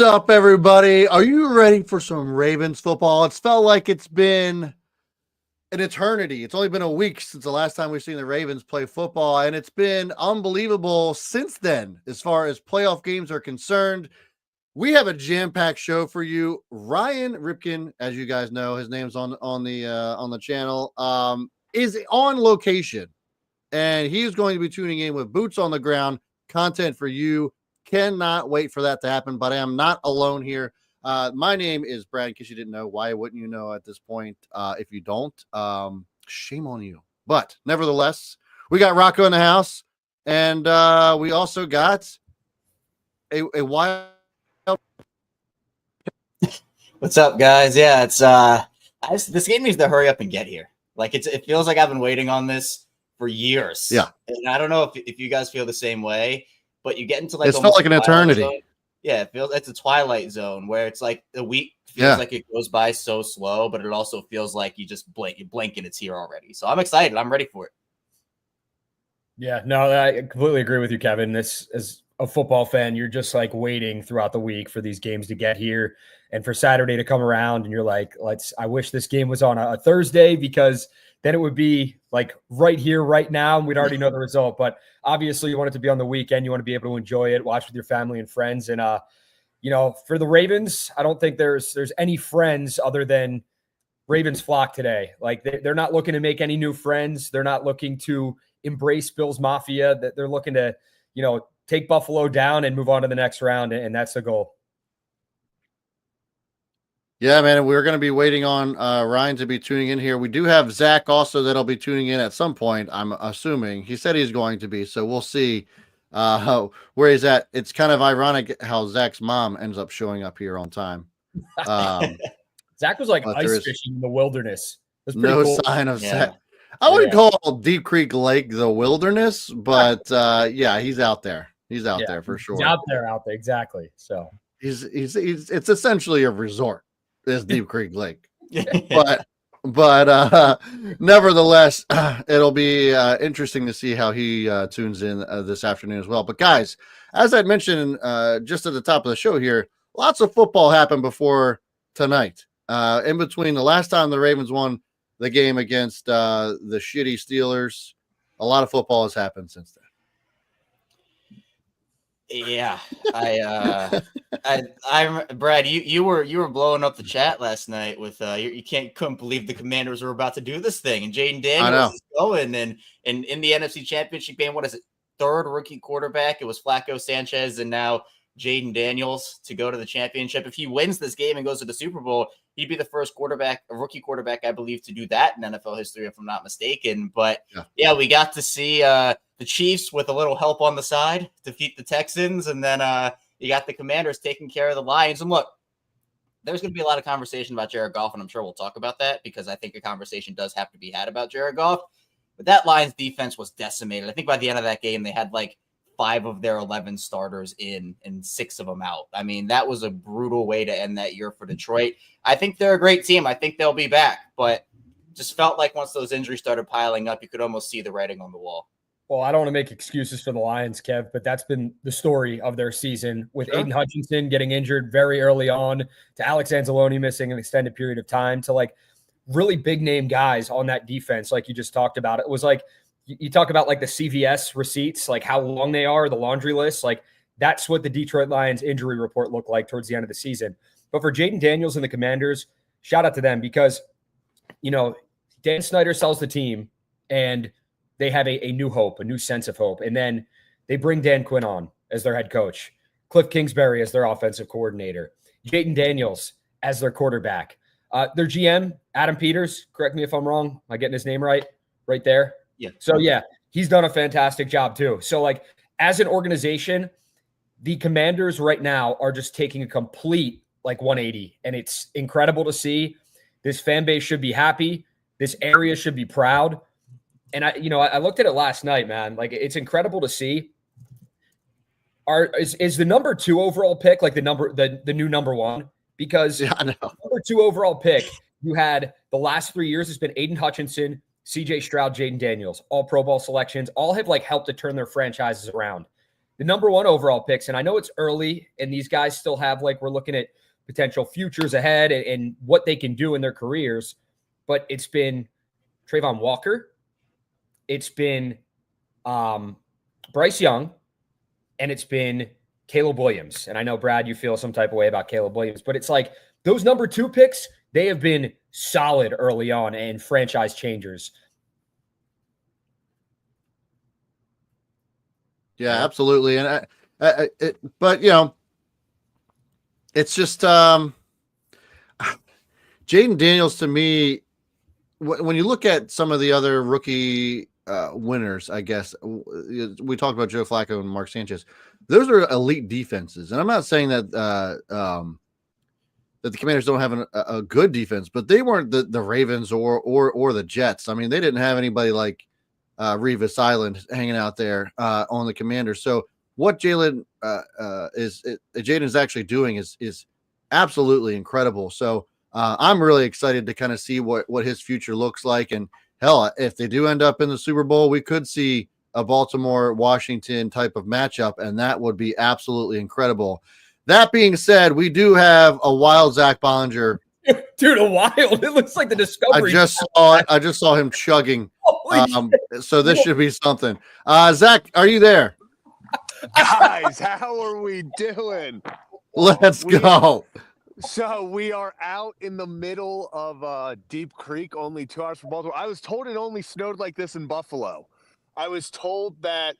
up, everybody? Are you ready for some Ravens football? It's felt like it's been an eternity. It's only been a week since the last time we've seen the Ravens play football, and it's been unbelievable since then as far as playoff games are concerned. We have a jam-packed show for you. Ryan Ripken, as you guys know, his name's on the channel, is on location, and he's going to be tuning in with boots on the ground content for you. Cannot wait for that to happen, but I am not alone here. My name is Brad, in case you didn't know. Why wouldn't you know at this point? If you don't, shame on you. But nevertheless, we got Rocco in the house, and we also got a wild. What's up, guys? Yeah, it's this game needs to hurry up and get here. Like it feels like I've been waiting on this for years. Yeah, and I don't know if you guys feel the same way, but you get into like it's felt like an eternity. Zone. Yeah, it's a twilight zone where it's like the week feels like it goes by so slow, but it also feels like you blink and it's here already. So I'm excited. I'm ready for it. Yeah, no, I completely agree with you, Kevin. This, as a football fan, you're just like waiting throughout the week for these games to get here and for Saturday to come around. And you're like, I wish this game was on a Thursday, because then it would be like right here, right now, and we'd already know the result. But obviously you want it to be on the weekend. You want to be able to enjoy it, watch with your family and friends. And, for the Ravens, I don't think there's any friends other than Ravens flock today. Like they're not looking to make any new friends. They're not looking to embrace Bills Mafia. That they're looking to, take Buffalo down and move on to the next round. And that's the goal. Yeah, man, we're going to be waiting on Ryan to be tuning in here. We do have Zach also that'll be tuning in at some point, I'm assuming. He said he's going to be, so we'll see where he's at. It's kind of ironic how Zach's mom ends up showing up here on time. Zach was like ice fishing in the wilderness. No cool. sign of Zach. I wouldn't call Deep Creek Lake the wilderness, but he's out there. He's out there for sure. He's out there, exactly. So it's essentially a resort. Is Deep Creek Lake, but nevertheless, it'll be interesting to see how he tunes in this afternoon as well. But guys, as I mentioned just at the top of the show here, lots of football happened before tonight. In between the last time the Ravens won the game against the shitty Steelers, a lot of football has happened since then. Yeah, I'm Brad. You were blowing up the chat last night with you couldn't believe the Commanders were about to do this thing, and Jaden Daniels is going and in the NFC Championship game. What is it? Third rookie quarterback. It was Flacco, Sanchez, and now Jaden Daniels to go to the championship. If he wins this game and goes to the Super Bowl, he'd be the first rookie quarterback, I believe, to do that in NFL history, if I'm not mistaken. But yeah we got to see the Chiefs with a little help on the side defeat the Texans, and then you got the Commanders taking care of the Lions. And look, there's going to be a lot of conversation about Jared Goff, and I'm sure we'll talk about that because I think a conversation does have to be had about Jared Goff. But that Lions defense was decimated. I think by the end of that game, they had like 5 of their 11 starters in and 6 of them out. I mean, that was a brutal way to end that year for Detroit. I think they're a great team. I think they'll be back, but just felt like once those injuries started piling up, you could almost see the writing on the wall. Well, I don't want to make excuses for the Lions, Kev, but that's been the story of their season, with Aiden Hutchinson getting injured very early on, to Alex Anzalone missing an extended period of time, to like really big name guys on that defense. Like you just talked about, it was like, you talk about like the CVS receipts, like how long they are, the laundry list, like that's what the Detroit Lions injury report looked like towards the end of the season. But for Jaden Daniels and the Commanders, shout out to them, because, Dan Snyder sells the team and they have a new hope, a new sense of hope. And then they bring Dan Quinn on as their head coach, Cliff Kingsbury as their offensive coordinator, Jaden Daniels as their quarterback. Their GM, Adam Peters, correct me if I'm wrong. Am I getting his name right there? Yeah. So, he's done a fantastic job too. So, like, as an organization, the Commanders right now are just taking a complete, 180. And it's incredible to see. This fan base should be happy. This area should be proud. And I looked at it last night, man. Like, it's incredible to see. Is the number 2 overall pick like the new number 1? Because number 2 overall pick, you had the last 3 years has been Aiden Hutchinson, CJ Stroud, Jaden Daniels, all Pro Bowl selections, all have helped to turn their franchises around. the number 1 overall picks. And I know it's early and these guys still have, like, we're looking at potential futures ahead and what they can do in their careers. But it's been Trayvon Walker. It's been Bryce Young. And it's been Caleb Williams. And I know, Brad, you feel some type of way about Caleb Williams. But it's like those number 2 picks, they have been solid early on and franchise changers. Yeah, absolutely. And but you know, it's just Jaden Daniels to me. When you look at some of the other rookie winners, I guess we talked about Joe Flacco and Mark Sanchez. Those are elite defenses, and I'm not saying that that the Commanders don't have a good defense, but they weren't the Ravens or the Jets. I mean, they didn't have anybody like Revis Island hanging out there on the Commanders. So what Jaden is actually doing is absolutely incredible. So I'm really excited to kind of see what his future looks like. And hell, if they do end up in the Super Bowl, we could see a Baltimore-Washington type of matchup, and that would be absolutely incredible. That being said, we do have a wild Zach Bollinger. Dude, a wild. It looks like the Discovery. I just saw him chugging. So this should be something. Zach, are you there? Guys, how are we doing? Let's go. So we are out in the middle of Deep Creek, only 2 hours from Baltimore. I was told it only snowed like this in Buffalo. I was told that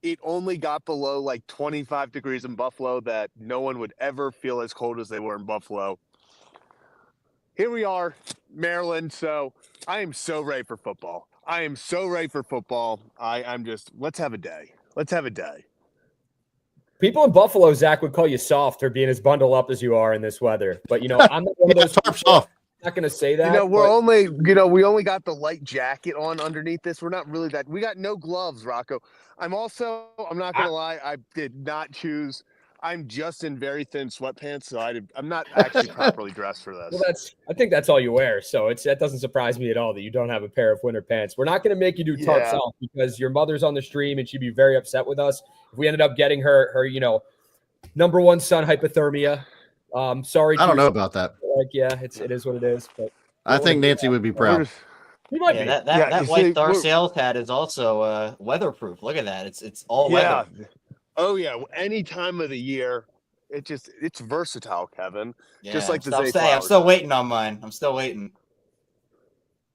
it only got below like 25 degrees in Buffalo, that no one would ever feel as cold as they were in Buffalo. Here we are, Maryland. So I am so ready for football. I'm just, let's have a day. People in Buffalo, Zach, would call you soft for being as bundled up as you are in this weather. But, you know, I'm not one of those tarps off. I'm not going to say that. You know, we only got the light jacket on underneath this. We're not really that. We got no gloves, Rocco. I'm not going to lie. I did not choose. I'm just in very thin sweatpants, so I'm not actually properly dressed for this. Well, I think that's all you wear. So that doesn't surprise me at all that you don't have a pair of winter pants. We're not going to make you do tarps off because your mother's on the stream and she'd be very upset with us if we ended up getting her, you know, number 1 son hypothermia. Sorry. I don't know about that. Like, yeah, it is what it is. But I think Nancy would be proud. He might be. That white Darcel hat is also weatherproof. Look at that. It's all weather. Oh yeah, any time of the year. It's versatile, Kevin. Yeah, just like the Zay Zay Flowers. I'm still waiting on mine. I'm still waiting.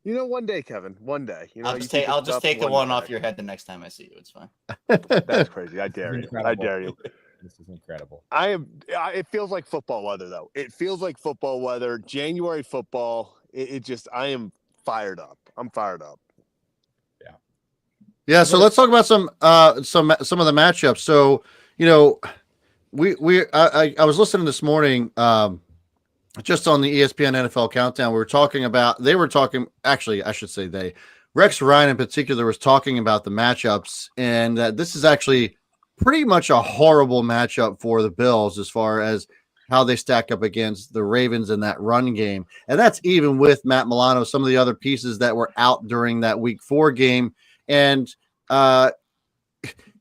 You know, one day, Kevin. One day. You know, I'll just take the one off your head the next time I see you. It's fine. That's crazy. I dare you. I dare you. This is incredible. It feels like football weather, though. It feels like football weather. January football. I am fired up. I'm fired up. Yeah, so let's talk about some of the matchups. So, you know, I was listening this morning just on the ESPN NFL Countdown. Rex Ryan in particular was talking about the matchups, and that this is actually pretty much a horrible matchup for the Bills as far as how they stack up against the Ravens in that run game. And that's even with Matt Milano, some of the other pieces that were out during that Week 4 game. And it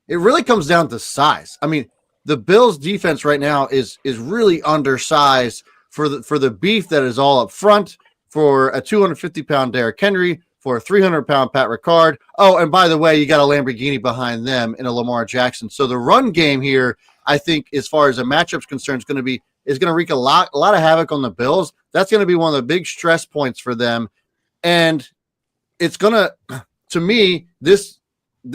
really comes down to size. I mean, the Bills defense right now is really undersized for the beef that is all up front, for a 250-pound Derrick Henry, for a 300-pound Pat Ricard. Oh, and by the way, you got a Lamborghini behind them in a Lamar Jackson. So the run game here, I think, as far as a matchup's concerned, is going to wreak a lot of havoc on the Bills. That's going to be one of the big stress points for them. And it's going to me, this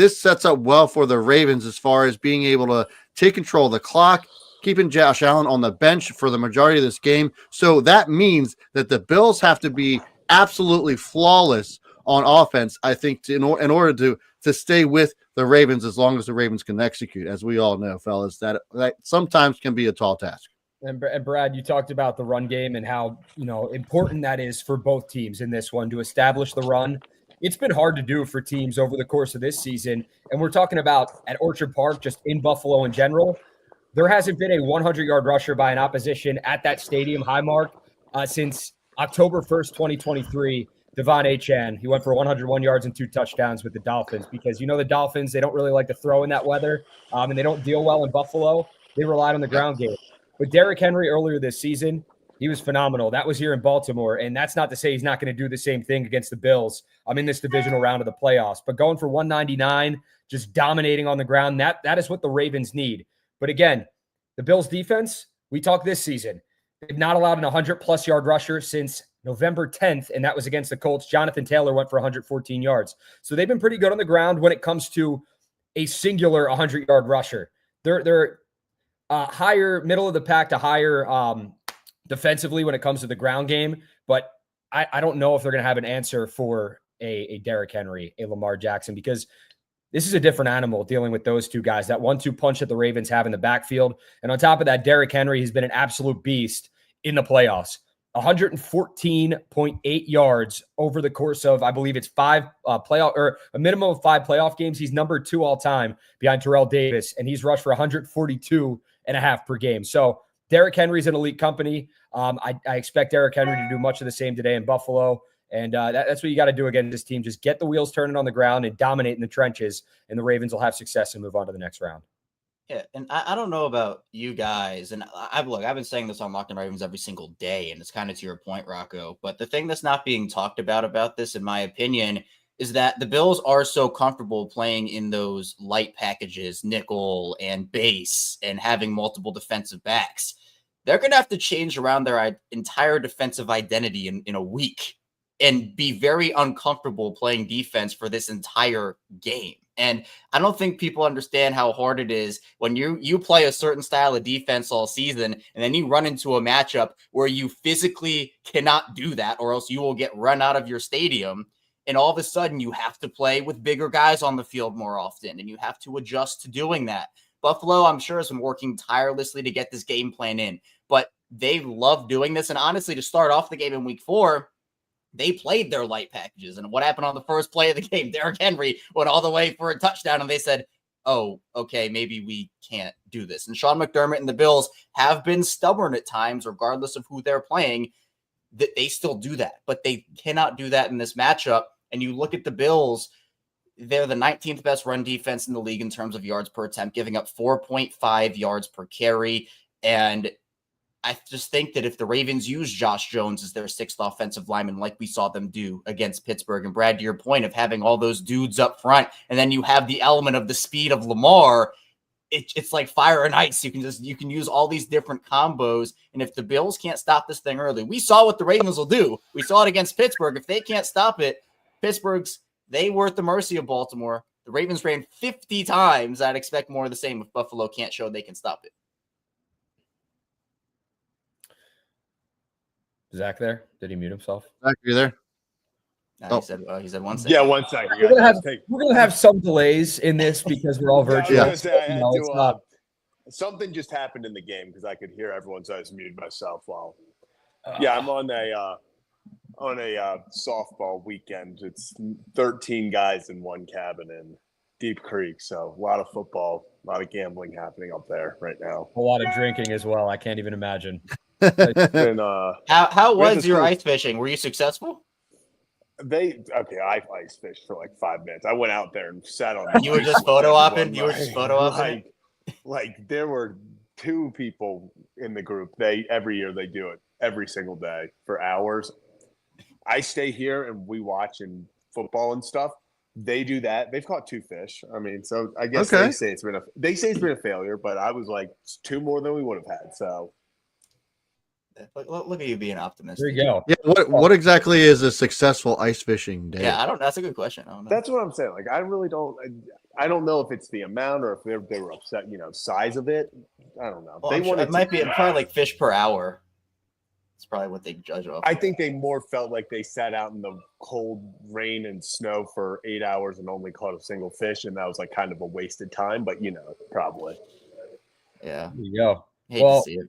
sets up well for the Ravens as far as being able to take control of the clock, keeping Josh Allen on the bench for the majority of this game. So that means that the Bills have to be absolutely flawless on offense, I think, in order to stay with the Ravens as long as the Ravens can execute. As we all know, fellas, that sometimes can be a tall task. And Brad, you talked about the run game and how, you know, important that is for both teams in this one to establish the run. It's been hard to do for teams over the course of this season. And we're talking about at Orchard Park, just in Buffalo in general. There hasn't been a 100-yard rusher by an opposition at that stadium high mark since October 1st, 2023. Devon Achane. He went for 101 yards and 2 touchdowns with the Dolphins because, the Dolphins, they don't really like to throw in that weather, and they don't deal well in Buffalo. They relied on the ground game. But Derrick Henry earlier this season, he was phenomenal. That was here in Baltimore, and that's not to say he's not going to do the same thing against the Bills in this divisional round of the playoffs. But going for 199, just dominating on the ground, that is what the Ravens need. But again, the Bills defense, we talked this season, they've not allowed an 100-plus yard rusher since November 10th, and that was against the Colts. Jonathan Taylor went for 114 yards. So they've been pretty good on the ground when it comes to a singular 100-yard rusher. They're higher, middle of the pack to higher defensively when it comes to the ground game, but I don't know if they're going to have an answer for a Derrick Henry, a Lamar Jackson, because this is a different animal dealing with those two guys, that 1-2 punch that the Ravens have in the backfield. And on top of that, Derrick Henry has been an absolute beast in the playoffs. 114.8 yards over the course of, I believe it's 5 playoff, or a minimum of 5 playoff games. He's number 2 all time behind Terrell Davis, and he's rushed for 142.5 per game. So Derrick Henry's an elite company. I expect Derrick Henry to do much of the same today in Buffalo. And that's what you got to do against this team. Just get the wheels turning on the ground and dominate in the trenches, and the Ravens will have success and move on to the next round. Yeah, and I don't know about you guys, and I've been saying this on Locked On Ravens every single day, and it's kind of to your point, Rocco. But the thing that's not being talked about this, in my opinion, is that the Bills are so comfortable playing in those light packages, nickel and base, and having multiple defensive backs. They're going to have to change around their entire defensive identity in a week and be very uncomfortable playing defense for this entire game. And I don't think people understand how hard it is when you play a certain style of defense all season, and then you run into a matchup where you physically cannot do that, or else you will get run out of your stadium. And all of a sudden you have to play with bigger guys on the field more often, and you have to adjust to doing that. Buffalo, I'm sure, has been working tirelessly to get this game plan in, but they love doing this. And honestly, to start off the game in week 4, they played their light packages. And what happened on the first play of the game? Derrick Henry went all the way for a touchdown, and they said, oh, okay, maybe we can't do this. And Sean McDermott and the Bills have been stubborn at times, regardless of who they're playing, that they still do that. But they cannot do that in this matchup. And you look at the Bills, they're the 19th best run defense in the league in terms of yards per attempt, giving up 4.5 yards per carry. And I just think that if the Ravens use Josh Jones as their 6th offensive lineman, like we saw them do against Pittsburgh, and Brad, to your point of having all those dudes up front, and then you have the element of the speed of Lamar, it's like fire and ice. You can use all these different combos. And if the Bills can't stop this thing early, we saw what the Ravens will do. We saw it against Pittsburgh. If they can't stop it, they were at the mercy of Baltimore. The Ravens ran 50 times. I'd expect more of the same if Buffalo can't show they can stop it. Zach there? Did he mute himself? Zach, you there? He said 1 second. Yeah, 1 second. We're gonna have some delays in this because we're all virtual. I was gonna say, something just happened in the game because I could hear everyone, so I just muted myself. While I'm on a softball weekend. It's 13 guys in one cabin in Deep Creek, so a lot of football, a lot of gambling happening up there right now. A lot of drinking as well. I can't even imagine. And, how was your ice fishing? Were you successful? I ice fished for like 5 minutes. I went out there and sat on. You were just photo opping. Like there were 2 people in the group. Every year they do it every single day for hours. I stay here and we watch and football and stuff. They do that. They've caught 2 fish. I mean, so I guess they say it's been a failure, but I was like, it's 2 more than we would have had. So. Look at you being optimistic. There you go. Yeah. What exactly is a successful ice fishing day? Yeah, that's a good question. I don't know. That's what I'm saying. Like, I really don't. I don't know if it's the amount or if they were upset. Size of it. I don't know. Well, it might be probably like fish per hour. It's probably what they judge off. I think they more felt like they sat out in the cold rain and snow for 8 hours and only caught a single fish, and that was like kind of a wasted time. But probably. Yeah. There you go. Hate to see it.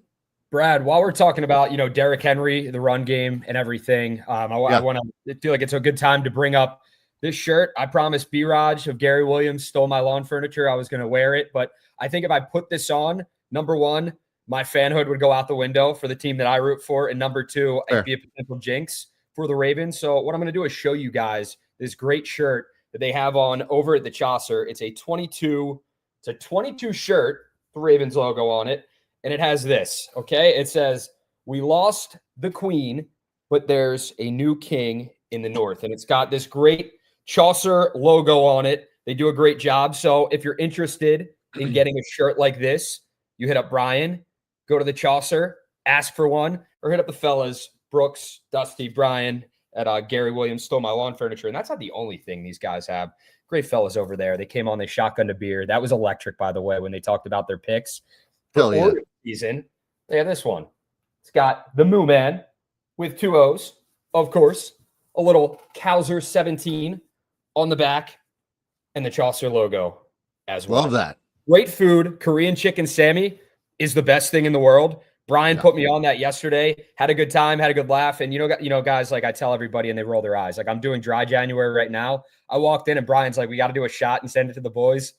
Brad, while we're talking about, Derrick Henry, the run game and everything, I want to feel like it's a good time to bring up this shirt. I promised B-Raj of Gary Williams stole my lawn furniture. I was going to wear it, but I think if I put this on, number one, my fanhood would go out the window for the team that I root for. And number two, I'd be a potential jinx for the Ravens. So what I'm going to do is show you guys this great shirt that they have on over at the Chaucer. It's a 22 shirt, the Ravens logo on it. And it has this, okay? It says, "We lost the queen, but there's a new king in the north." And it's got this great Chaucer logo on it. They do a great job. So if you're interested in getting a shirt like this, you hit up Brian, go to the Chaucer, ask for one, or hit up the fellas, Brooks, Dusty, Brian at Gary Williams Stole My Lawn Furniture. And that's not the only thing these guys have. Great fellas over there. They came on, they shotgunned a beer. That was electric, by the way, when they talked about their picks. For Orioles season, they have this one. It's got the Moo Man with 2 O's, of course, a little Cowser 17 on the back, and the Chaucer logo as well. Love that. Great food. Korean chicken Sammy is the best thing in the world. Brian put me on that yesterday. Had a good time, had a good laugh. And you know, guys, like I tell everybody and they roll their eyes. Like I'm doing dry January right now. I walked in and Brian's like, "We got to do a shot and send it to the boys."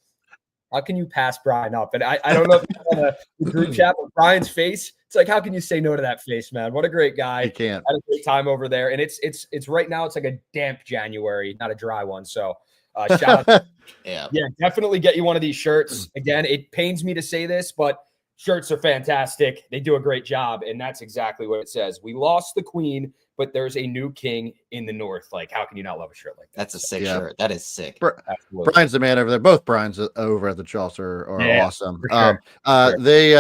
How can you pass Brian up? And I don't know if it's on the group chat, but Brian's face, it's like, how can you say no to that face, man? What a great guy. You can't. Had a great time over there. And it's right now, it's like a damp January, not a dry one. So shout out. Yeah, definitely get you one of these shirts. Again, it pains me to say this, but shirts are fantastic. They do a great job. And that's exactly what it says. We lost the queen, but there's a new king in the north. Like, how can you not love a shirt like that? That's a sick shirt. That is sick. Brian's the man over there. Both Brian's over at the Chaucer are awesome. Sure. They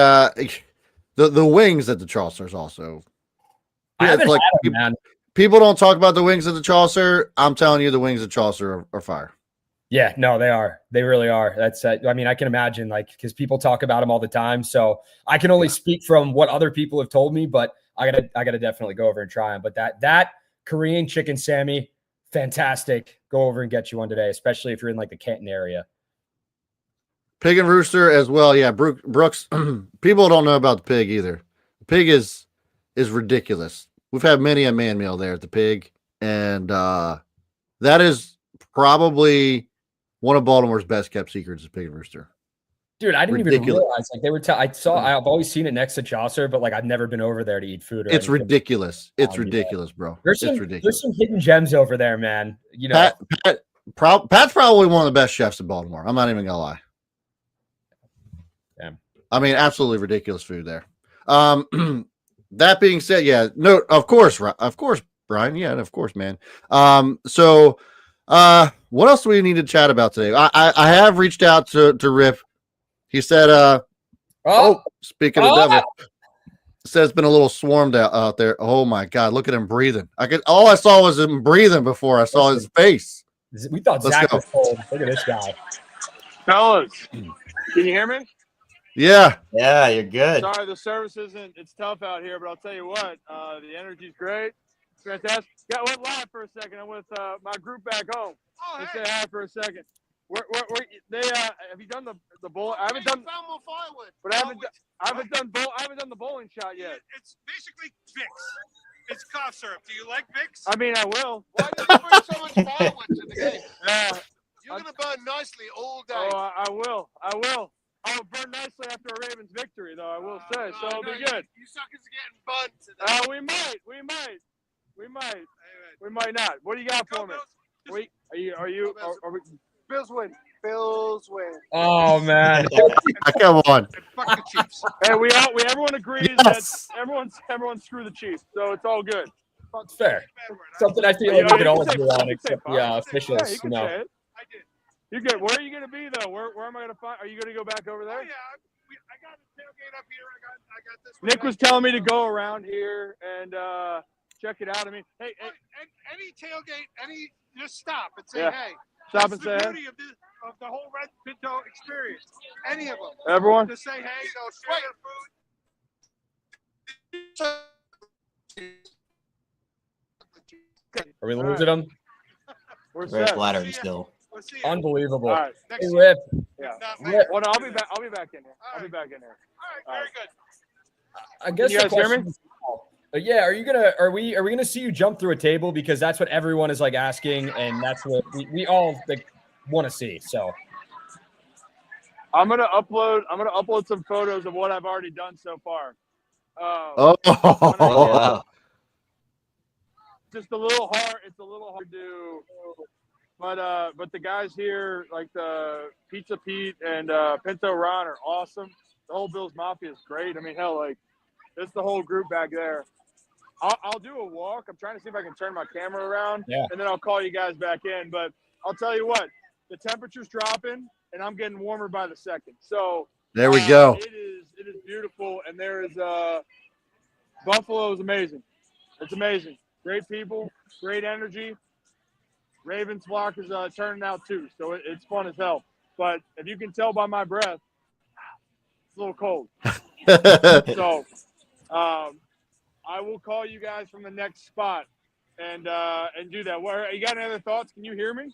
the wings at the Chaucer is also. I haven't had them, man. People don't talk about the wings at the Chaucer. I'm telling you, the wings at Chaucer are fire. Yeah, no, they are. They really are. That's, I mean, I can imagine, like, because people talk about them all the time. So I can only speak from what other people have told me, but I gotta definitely go over and try them. But that Korean chicken Sammy, fantastic. Go over and get you one today, especially if you're in like the Canton area. Pig and Rooster as well. Yeah, Brooks. People don't know about the Pig either. The Pig is ridiculous. We've had many a man meal there at the Pig, and that is probably one of Baltimore's best kept secrets. Is Pig and Rooster. Dude, I didn't even realize like they were. I've always seen it next to Chaucer, but like I've never been over there to eat food. It's ridiculous. It's ridiculous, bro. There's some hidden gems over there, man. You know, Pat's probably one of the best chefs in Baltimore. I'm not even gonna lie. Damn. I mean, absolutely ridiculous food there. That being said, yeah, no, of course, Brian, yeah, of course, man. So, what else do we need to chat about today? I have reached out to Rip. He said, speaking of the devil, says it's been a little swarmed out there. Oh my God, look at him breathing. All I saw was him breathing before I saw his face. We thought Zach was cold. Look at this guy. Fellas, can you hear me? Yeah. Yeah, you're good. Sorry, the service it's tough out here, but I'll tell you what, the energy's great. It's fantastic. Went live for a second. I'm with my group back home. Oh, hey. Say hi for a second. Have you done the bowl? I haven't done more firewood, but I haven't done the bowling shot yet. It's basically Vicks. It's cough syrup. Do you like Vicks? I mean, I will. Why do you bring so much firewood to the game? You're gonna burn nicely all day. Oh, I will. I'll burn nicely after a Ravens victory, though. I will say, so it'll be good. You suckers are getting burnt today. We might not. What do you got for me? Wait, are we? Bills win. Oh man! Come on. Fuck the Chiefs. Hey, everyone agrees that everyone screw the Chiefs, so it's all good. It's fair. Something I feel like we can all agree on, except the officials. Yeah, you can say it. I did. You're good. Where are you going to be though? Where am I going to find? Are you going to go back over there? Oh, yeah, I got a tailgate up here. I got this. Nick was telling me to go around here and check it out. I mean, hey, any tailgate, just stop and say hey. Stop and say hey. That's the beauty of the whole Red Pinto experience. Any of them. Everyone. To say hey, share your food. Are we losing them? We're Very set. flattering still. Unbelievable. All right. Hey, Rip. Yeah. Rip. Well, no, I'll be back. I'll be back in here. I'll be back in here. All right, very good. I guess you guys hear me? Yeah, are we gonna see you jump through a table, because that's what everyone is like asking, and that's what we all like want to see. So I'm gonna upload some photos of what I've already done so far. Oh, wow. just a little hard. It's a little hard to do. But the guys here, like the Pizza Pete and Pinto Ron, are awesome. The whole Bills Mafia is great. I mean, hell, like it's the whole group back there. I'll do a walk. I'm trying to see if I can turn my camera around, and then I'll call you guys back in. But I'll tell you what, the temperature's dropping, and I'm getting warmer by the second. So there we go. It is beautiful, and there is Buffalo is amazing. It's amazing. Great people, great energy. Ravens flock is turning out too, so it's fun as hell. But if you can tell by my breath, it's a little cold. So I will call you guys from the next spot and do that. You got any other thoughts? Can you hear me?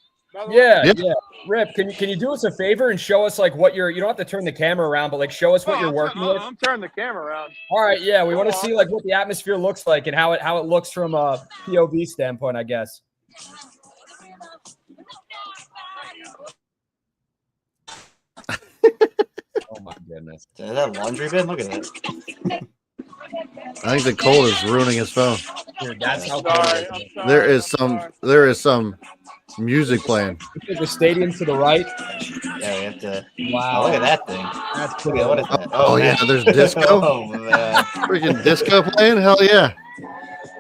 Yeah. Rip, can you do us a favor and show us like what you don't have to turn the camera around, but like show us what you're working with? I'm turning the camera around. All right, yeah, we want to see like what the atmosphere looks like and how it looks from a POV standpoint, I guess. Oh my goodness. Is that laundry bin? Look at that. I think the cold is ruining his phone. Dude, that's how Sorry. There is some music playing. The stadium to the right. Yeah, we have to. Wow. Oh, look at that thing. That's Look at what is that? Oh yeah, there's disco. Oh, man. Freaking disco playing. Hell yeah.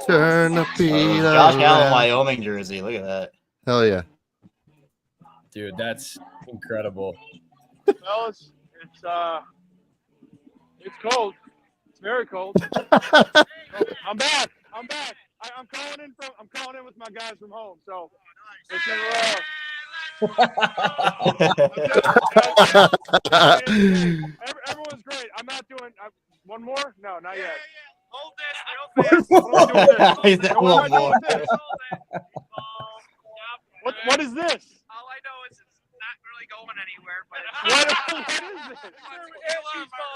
Turn the beat Josh Allen, around. Wyoming jersey. Look at that. Hell yeah. Dude, that's incredible. Fellas, it's cold. It's very cold. I'm back. I'm calling in with my guys from home. So it's everyone's great. I'm not doing one more. No, not yet. Hold this real One more. What is this? All I know is it's not really going anywhere. But What is this?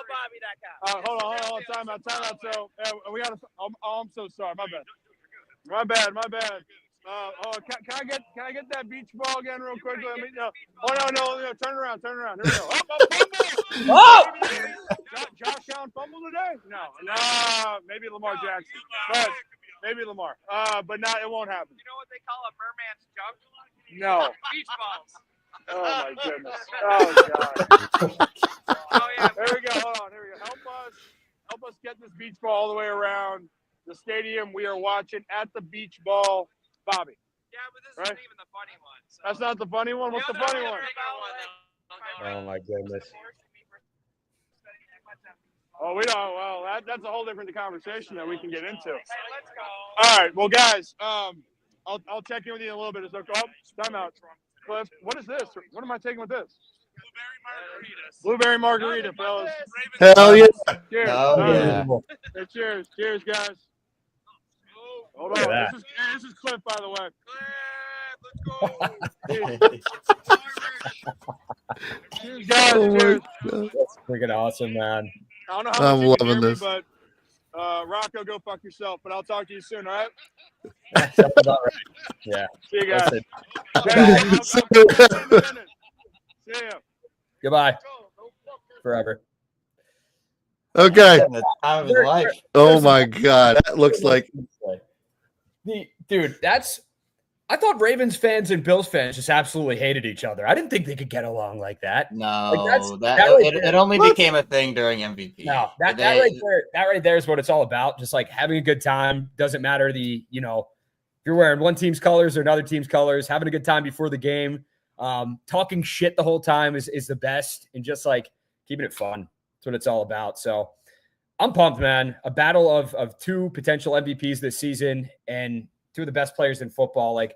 Bobby, that guy. Hold on. Time out. So we got to. Oh, I'm so sorry. My bad. Can I get that beach ball again real quickly? No. Turn around. Here we go. Oh! Josh Allen fumble today? No. Maybe Lamar Jackson. But maybe Lamar. But no, it won't happen. You know what they call a merman's junk? No. Beach balls. Oh my goodness. Oh god. Oh yeah. There we go. Hold on. Here we go. Help us get this beach ball all the way around the stadium. We are watching at the beach ball, Bobby. Yeah, but this isn't even the funny one. So. That's not the funny one. What's the funny one? Oh my goodness. Oh, we don't. Well, that's a whole different conversation that we can get into. Let's go. All right. Well, guys, I'll check in with you in a little bit. Time out. Cliff, what is this? What am I taking with this? Blueberry margarita, fellas. Hell yeah. Cheers. Oh, yeah. Hey, cheers. Cheers, guys. Hold Look at on. that. This is Cliff, by the way. Cheers, guys. Cheers. That's freaking awesome, man. I don't know how I'm much you can loving hear this. me, but Rocco, go fuck yourself. But I'll talk to you soon, all right? That's about right. Yeah. See you guys. Listen, See ya. goodbye. Forever. Okay. The time of his life. Oh my God. That looks like Dude, I thought Ravens fans and Bills fans just absolutely hated each other. I didn't think they could get along like that. No, Like, that right it only became a thing during MVP. No, that right there is what it's all about. Just like having a good time. Doesn't matter if you're wearing one team's colors or another team's colors, having a good time before the game. Talking shit the whole time is the best, and just like keeping it fun. That's what it's all about. So I'm pumped, man. A battle of two potential MVPs this season and two of the best players in football. Like,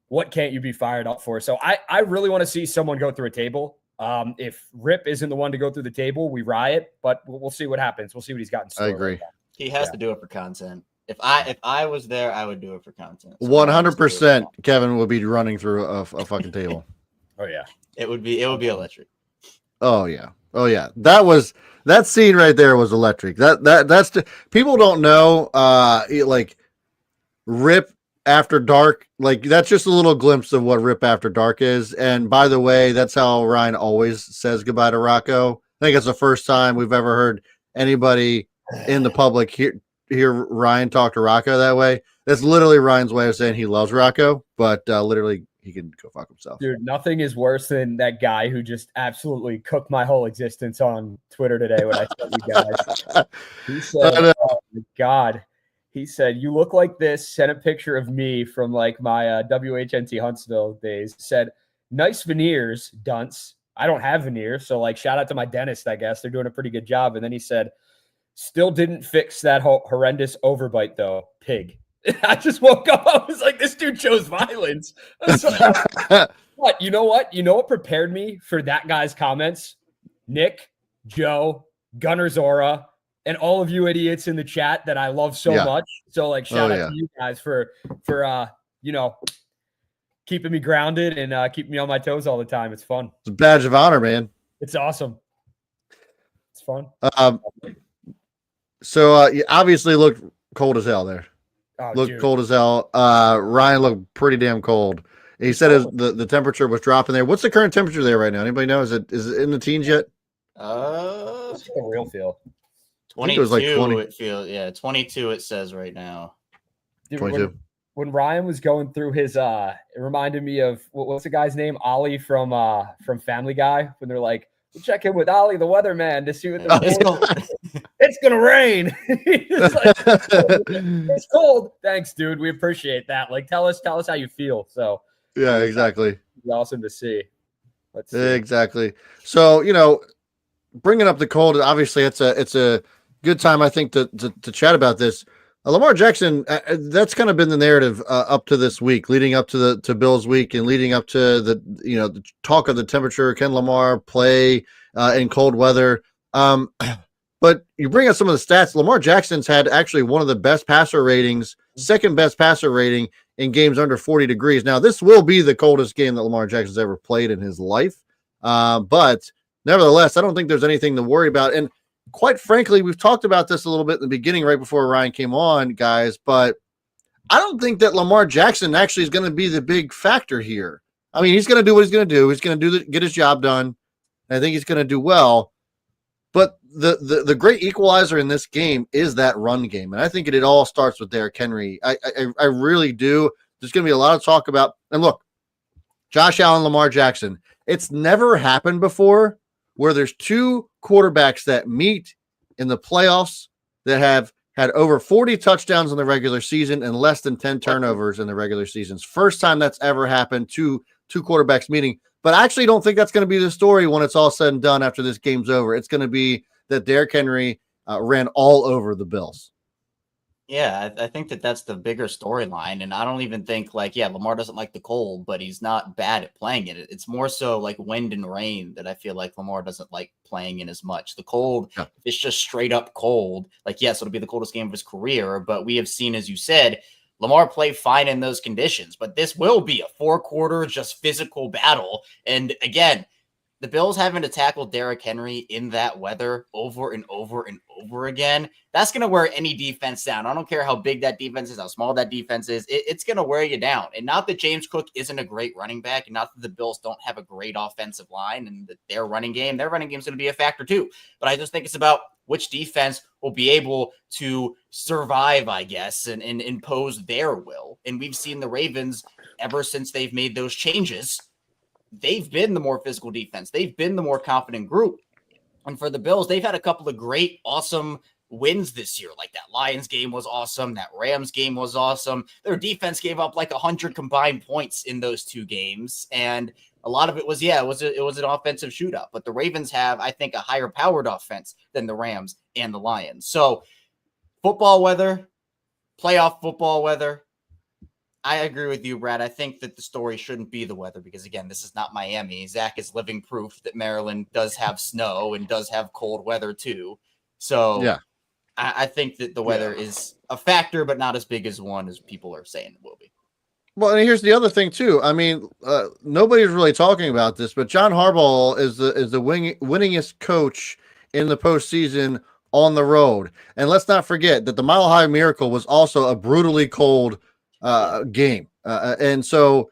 what can't you be fired up for? So I really want to see someone go through a table. If Rip isn't the one to go through the table, we riot, but we'll see what happens. We'll see what he's got in store. I agree. He has to do it for content. If I was there, I would do it for content. So 100% Kevin will be running through a fucking table. Oh yeah. It would be electric. Oh yeah. That scene right there was electric. People don't know like Rip After Dark, like that's just a little glimpse of what Rip After Dark is. And by the way, that's how Ryan always says goodbye to Rocco. I think it's the first time we've ever heard anybody in the public hear Ryan talk to Rocco that way. That's literally Ryan's way of saying he loves Rocco, but literally he can go fuck himself. Dude, nothing is worse than that guy who just absolutely cooked my whole existence on Twitter today when I sent you guys. He said, oh my God. He said, you look like this. Sent a picture of me from like my WHNT Huntsville days. Said, nice veneers, dunce. I don't have veneers. So like, shout out to my dentist, I guess. They're doing a pretty good job. And then he said, still didn't fix that horrendous overbite though, pig. I just woke up. I was like, this dude chose violence. I was like, what? You know what? You know what prepared me for that guy's comments? Nick, Joe, Gunner Zora, and all of you idiots in the chat that I love so much. So like, shout out to you guys for you know, keeping me grounded and keeping me on my toes all the time. It's fun. It's a badge of honor, man. It's awesome. It's fun. So you obviously looked cold as hell there. Looked cold as hell. Ryan looked pretty damn cold. He said the temperature was dropping there. What's the current temperature there right now? Anybody know? Is it in the teens yet? It's a real feel. 22. It was like 20. It feels 22. It says right now. Dude, 22. When Ryan was going through his, it reminded me of what's the guy's name? Ollie from Family Guy. When they're like, we'll check in with Ollie, the weatherman, to see what it's gonna rain. It's cold. Thanks, dude. We appreciate that. Like, tell us how you feel. So yeah, exactly. It'd be awesome to see. Let's see. Exactly. So bringing up the cold, obviously it's a good time, I think, to chat about this. Lamar Jackson, that's kind of been the narrative up to this week, leading up to Bills week and leading up to the talk of the temperature. Can Lamar play in cold weather? But you bring up some of the stats. Lamar Jackson's had actually one of the best passer ratings, second best passer rating in games under 40 degrees. Now, this will be the coldest game that Lamar Jackson's ever played in his life. But nevertheless, I don't think there's anything to worry about. And quite frankly, we've talked about this a little bit in the beginning, right before Ryan came on, guys, but I don't think that Lamar Jackson actually is going to be the big factor here. I mean, he's going to do what he's going to do. He's going to get his job done. I think he's going to do well. But the great equalizer in this game is that run game. And I think it all starts with Derrick Henry. I really do. There's going to be a lot of talk about, and look, Josh Allen, Lamar Jackson, it's never happened before where there's two quarterbacks that meet in the playoffs that have had over 40 touchdowns in the regular season and less than 10 turnovers in the regular seasons. First time that's ever happened, two quarterbacks meeting. But I actually don't think that's going to be the story when it's all said and done after this game's over. It's going to be that Derrick Henry ran all over the Bills. Yeah, I think that's the bigger storyline. And I don't even think Lamar doesn't like the cold, but he's not bad at playing it. It's more so like wind and rain that I feel like Lamar doesn't like playing in as much. The cold, it's just straight up cold. Like, yes, it'll be the coldest game of his career, but we have seen, as you said, Lamar played fine in those conditions. But this will be a 4-quarter just physical battle. And again, the Bills having to tackle Derrick Henry in that weather over and over and over again, that's going to wear any defense down. I don't care how big that defense is, how small that defense is. It's going to wear you down. And not that James Cook isn't a great running back, and not that the Bills don't have a great offensive line and that their running game is going to be a factor too. But I just think it's about which defense will be able to survive, I guess, and impose their will. And we've seen the Ravens, ever since they've made those changes, they've been the more physical defense. They've been the more confident group. And for the Bills, they've had a couple of great, awesome wins this year. Like that Lions game was awesome. That Rams game was awesome. Their defense gave up like 100 combined points in those two games. And a lot of it was, it was an offensive shootout. But the Ravens have, I think, a higher powered offense than the Rams and the Lions. So football weather, playoff football weather, I agree with you, Brad. I think that the story shouldn't be the weather because, again, this is not Miami. Zach is living proof that Maryland does have snow and does have cold weather too. So yeah, I think that the weather is a factor, but not as big as one as people are saying it will be. Well, and here's the other thing too. I mean, nobody's really talking about this, but John Harbaugh is the winningest coach in the postseason on the road. And let's not forget that the Mile High Miracle was also a brutally cold game. And so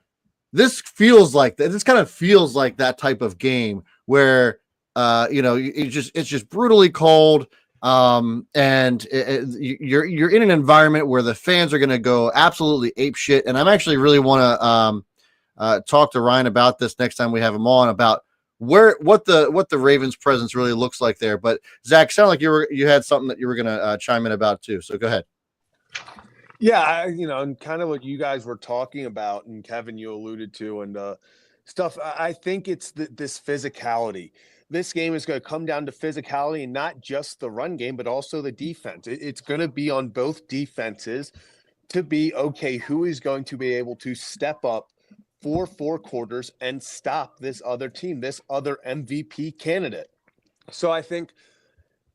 this feels like that. This kind of feels like that type of game where, it's just brutally cold. And you're in an environment where the fans are going to go absolutely ape shit. And I'm actually really want to talk to Ryan about this next time we have him on, about what the Ravens presence really looks like there. But Zach, sounded like you had something that you were going to chime in about too. So go ahead. Yeah, and kind of what you guys were talking about, and Kevin, you alluded to, and stuff. I think it's this physicality. This game is going to come down to physicality, and not just the run game, but also the defense. It's going to be on both defenses to be, okay, who is going to be able to step up for 4 quarters and stop this other team, this other MVP candidate. So I think,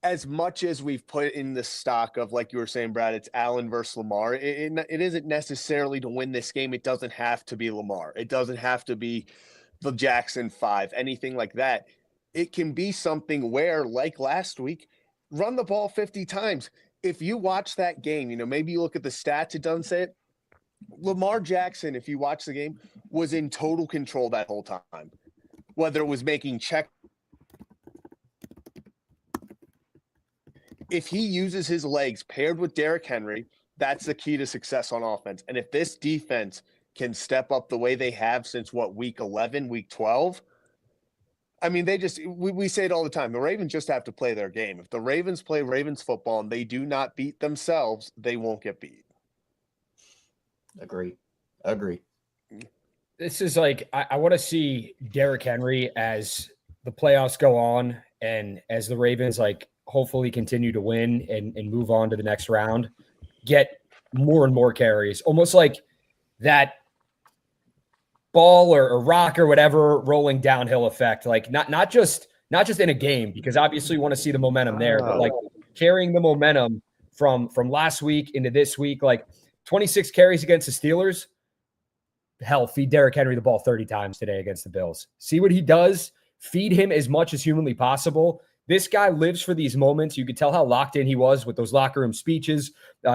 as much as we've put in the stock of, like you were saying, Brad, it's Allen versus Lamar, it isn't necessarily to win this game. It doesn't have to be Lamar. It doesn't have to be the Jackson 5, anything like that. It can be something where, like last week, run the ball 50 times. If you watch that game, maybe you look at the stats, it doesn't say it. Lamar Jackson, if you watch the game, was in total control that whole time, whether it was making check. If he uses his legs paired with Derrick Henry, that's the key to success on offense. And if this defense can step up the way they have since week 11, week 12, I mean, we say it all the time. The Ravens just have to play their game. If the Ravens play Ravens football and they do not beat themselves, they won't get beat. Agree. This is like, I want to see Derrick Henry as the playoffs go on and as the Ravens hopefully continue to win and move on to the next round, get more and more carries, almost like that ball or rock or whatever rolling downhill effect. Like not just in a game, because obviously you want to see the momentum there, but like carrying the momentum from last week into this week, like 26 carries against the Steelers. Hell, feed Derrick Henry the ball 30 times today against the Bills. See what he does. Feed him as much as humanly possible. This guy lives for these moments. You could tell how locked in he was with those locker room speeches,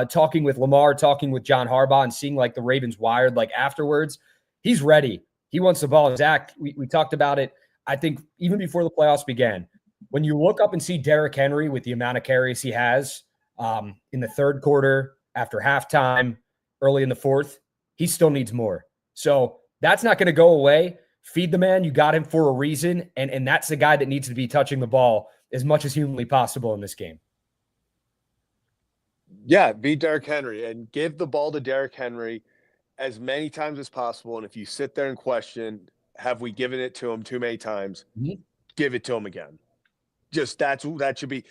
talking with Lamar, talking with John Harbaugh, and seeing the Ravens wired afterwards. He's ready. He wants the ball. Zach, we talked about it, I think, even before the playoffs began. When you look up and see Derrick Henry with the amount of carries he has in the third quarter, after halftime, early in the fourth, he still needs more. So that's not going to go away. Feed the man. You got him for a reason, and that's the guy that needs to be touching the ball as much as humanly possible in this game. Yeah, beat Derrick Henry and give the ball to Derrick Henry as many times as possible. And if you sit there and question, have we given it to him too many times? Mm-hmm. Give it to him again. Just that should be.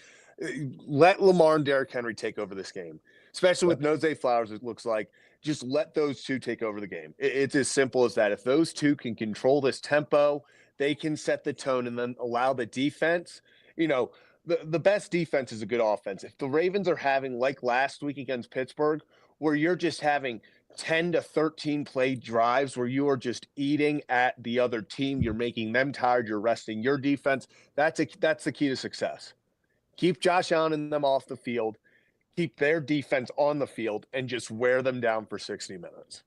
Let Lamar and Derrick Henry take over this game, especially with no Zay Flowers. It looks like just let those two take over the game. It's as simple as that. If those two can control this tempo, they can set the tone and then allow the defense. The best defense is a good offense. If the Ravens are having, like last week against Pittsburgh, where you're just having 10 to 13 play drives where you are just eating at the other team, you're making them tired, you're resting your defense, that's the key to success. Keep Josh Allen and them off the field, keep their defense on the field, and just wear them down for 60 minutes.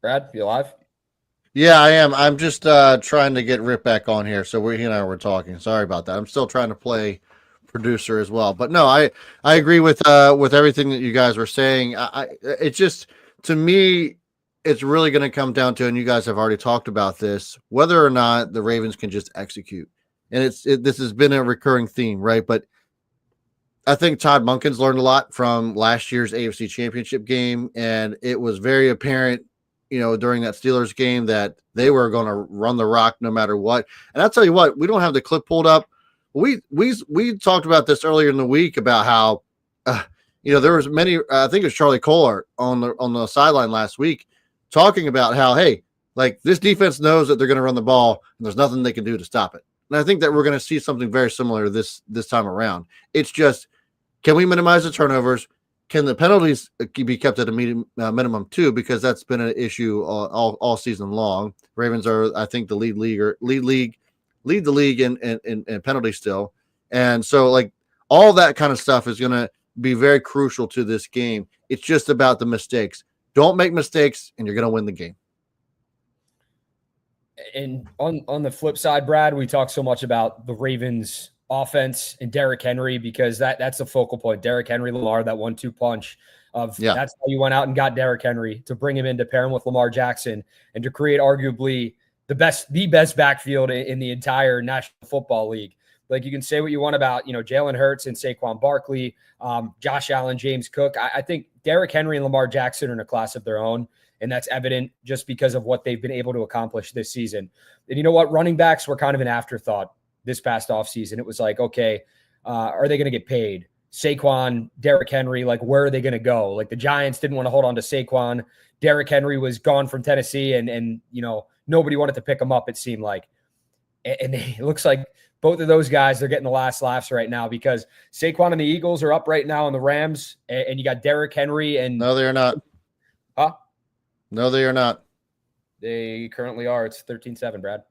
Brad, you alive? Yeah, I am. I'm just trying to get Rip back on here. So he and I were talking. Sorry about that. I'm still trying to play producer as well. But no, I agree with everything that you guys were saying. It's just, to me, it's really going to come down to, and you guys have already talked about this, whether or not the Ravens can just execute. And this has been a recurring theme, right? But I think Todd Monken's learned a lot from last year's AFC Championship game, and it was very apparent, during that Steelers game, that they were going to run the rock no matter what. And I'll tell you what, we don't have the clip pulled up. We talked about this earlier in the week about how, there was many. I think it was Charlie Kohler on the sideline last week talking about how, hey, this defense knows that they're going to run the ball and there's nothing they can do to stop it. And I think that we're going to see something very similar this time around. It's just, can we minimize the turnovers? Can the penalties be kept at a minimum too? Because that's been an issue all season long. Ravens are, I think, the lead the league in penalties still, and so all that kind of stuff is going to be very crucial to this game. It's just about the mistakes. Don't make mistakes, and you're going to win the game. And on the flip side, Brad, we talk so much about the Ravens offense and Derrick Henry because that's the focal point. Derrick Henry, Lamar, that 1-2 punch of that's how you went out and got Derrick Henry to bring him in to pair him with Lamar Jackson and to create arguably the best backfield in the entire National Football League. Like you can say what you want about, Jalen Hurts and Saquon Barkley, Josh Allen, James Cook. I think Derrick Henry and Lamar Jackson are in a class of their own. And that's evident just because of what they've been able to accomplish this season. And you know what? Running backs were kind of an afterthought this past offseason. It was like, okay, are they going to get paid? Saquon, Derrick Henry, like where are they going to go? Like the Giants didn't want to hold on to Saquon. Derrick Henry was gone from Tennessee and nobody wanted to pick him up, it seemed like. And it looks like both of those guys, they're getting the last laughs right now because Saquon and the Eagles are up right now on the Rams. And you got Derrick Henry and no, they're not. Huh? No, they are not. They currently are. It's 13-7, Brad.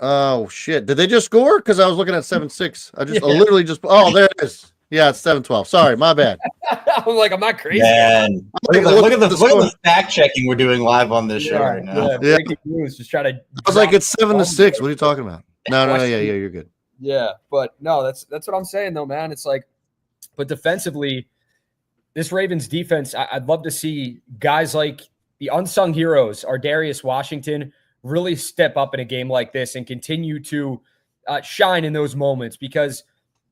Oh, shit. Did they just score? Because I was looking at 7-6. I literally just – oh, there it is. Yeah, it's 7-12. Sorry, my bad. I'm like, I'm not crazy. Man. Look at the fact checking we're doing live on this show right now. Yeah, breaking news. Just try to – I was like, it's 7-6. What are you talking about? No, yeah, you're good. Yeah, but no, that's what I'm saying, though, man. It's like – but defensively – this Ravens defense, I'd love to see guys like the unsung heroes, Darius Washington, really step up in a game like this and continue to shine in those moments because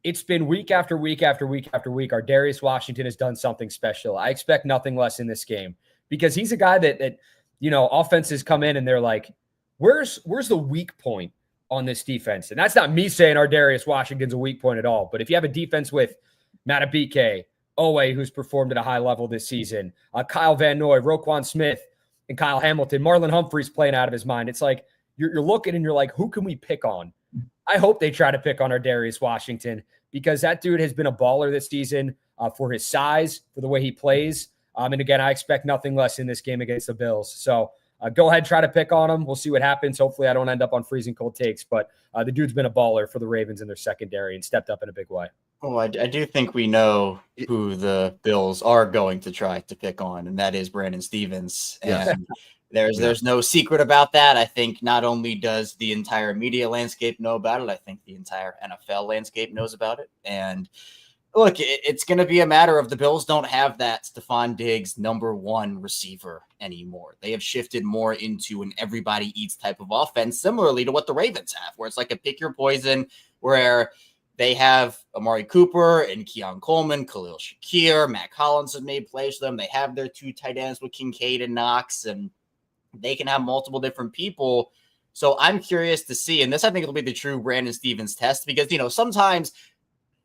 it's been week after week after week after week. Darius Washington has done something special. I expect nothing less in this game because he's a guy that offenses come in and they're like, where's the weak point on this defense? And that's not me saying Darius Washington's a weak point at all. But if you have a defense with Matabike, Owe, who's performed at a high level this season, Kyle Van Noy, Roquan Smith, and Kyle Hamilton, Marlon Humphrey's playing out of his mind. It's like you're looking and you're like, who can we pick on? I hope they try to pick on Darius Washington because that dude has been a baller this season for his size, for the way he plays. And again, I expect nothing less in this game against the Bills. So go ahead, try to pick on him. We'll see what happens. Hopefully I don't end up on freezing cold takes, but the dude's been a baller for the Ravens in their secondary and stepped up in a big way. Oh, I do think we know who the Bills are going to try to pick on, and that is Brandon Stevens. And there's no secret about that. I think not only does the entire media landscape know about it, I think the entire NFL landscape knows about it. And look, it's going to be a matter of the Bills don't have that Stephon Diggs number one receiver anymore. They have shifted more into an everybody eats type of offense, similarly to what the Ravens have, where it's like a pick your poison, where they have Amari Cooper and Keon Coleman, Khalil Shakir, Matt Collins have made plays for them. They have their two tight ends with Kincaid and Knox, and they can have multiple different people. So I'm curious to see, and this I think will be the true Brandon Stevens test because, sometimes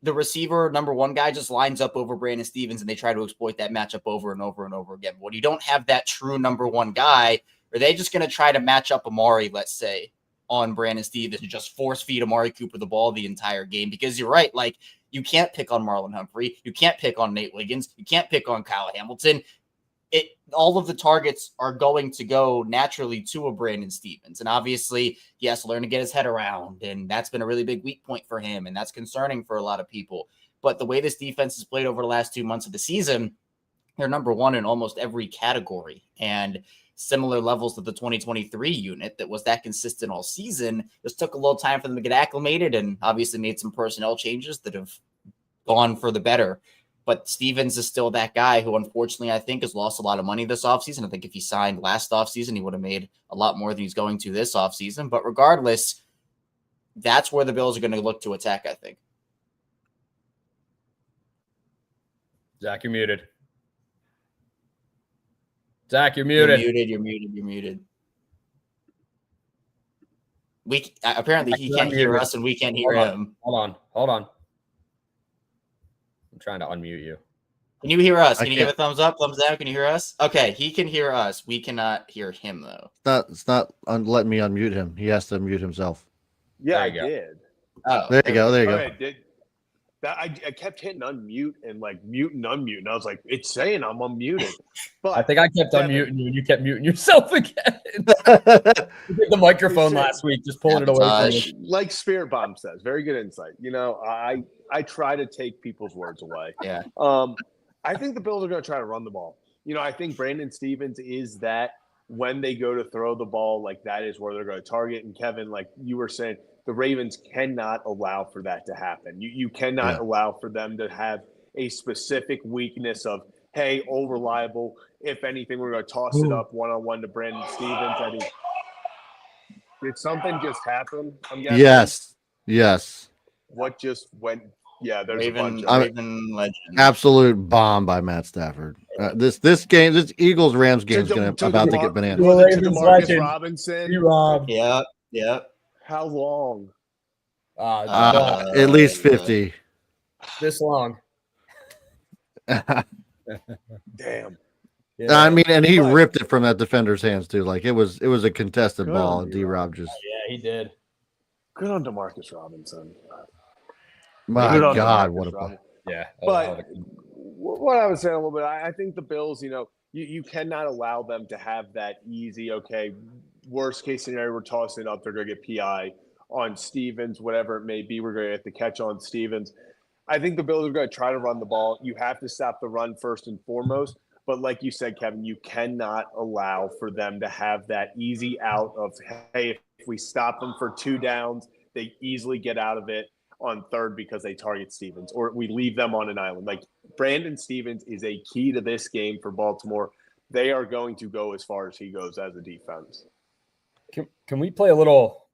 the receiver number one guy just lines up over Brandon Stevens and they try to exploit that matchup over and over and over again. When you don't have that true number one guy, are they just going to try to match up Amari, let's say, on Brandon Stevens and just force feed Amari Cooper the ball the entire game? Because you're right, like you can't pick on Marlon Humphrey, you can't pick on Nate Wiggins, you can't pick on Kyle Hamilton. All of the targets are going to go naturally to a Brandon Stevens. And obviously he has to learn to get his head around. And that's been a really big weak point for him. And that's concerning for a lot of people. But the way this defense has played over the last 2 months of the season, they're number one in almost every category. And similar levels to the 2023 unit that was that consistent all season. Just took a little time for them to get acclimated and obviously made some personnel changes that have gone for the better. But Stevens is still that guy who, unfortunately, I think has lost a lot of money this offseason. I think if he signed last offseason, he would have made a lot more than he's going to this offseason. But regardless, that's where the Bills are going to look to attack, I think. Zach, you're muted. Zach, you're muted. You're muted. Apparently he can't hear us and we can't hear him. Hold on. I'm trying to unmute you. Can you hear us? Can you give a thumbs up, thumbs down? Can you hear us? Okay, he can hear us. We cannot hear him though. It's not letting me unmute him. He has to mute himself. Yeah, I did. Oh, there you go. Right, I kept hitting unmute and like mute and unmute, and I was like, it's saying I'm unmuted. But I think I kept unmuting you, and you kept muting yourself again. You did the microphone last week, just pulling it away from you. Like Spirit Bomb says, very good insight. I try to take people's words away. Yeah. I think the Bills are going to try to run the ball. I think Brandon Stevens is that when they go to throw the ball, like that is where they're going to target. And Kevin, like you were saying, the Ravens cannot allow for that to happen. You cannot allow for them to have a specific weakness of, hey, all reliable. If anything, we're going to toss it up one-on-one to Brandon Stevens. Did something just happen? I'm guessing. Yes. What just went? Yeah, there's Raven, a bunch of Raven legend. Absolute bomb by Matt Stafford. This game, this Eagles-Rams game is about to get bananas. Ravens legend. Robinson. Yep. How long? At least 50. This long. Damn. Yeah. I mean, and he ripped it from that defender's hands too. Like it was a contested ball. And D-Rob just. Yeah, he did. Good on Demarcus Robinson. My God, what a ball. Yeah. But what I was saying a little bit, I think the Bills, you cannot allow them to have that easy, okay, worst case scenario, we're tossing it up, they're going to get PI on Stevens, whatever it may be, we're going to get the catch on Stevens. I think the Bills are going to try to run the ball. You have to stop the run first and foremost. But like you said, Kevin, you cannot allow for them to have that easy out of, hey, if we stop them for 2 downs, they easily get out of it on third because they target Stevens, or we leave them on an island. Like Brandon Stevens is a key to this game for Baltimore. They are going to go as far as he goes as a defense. Can we play a little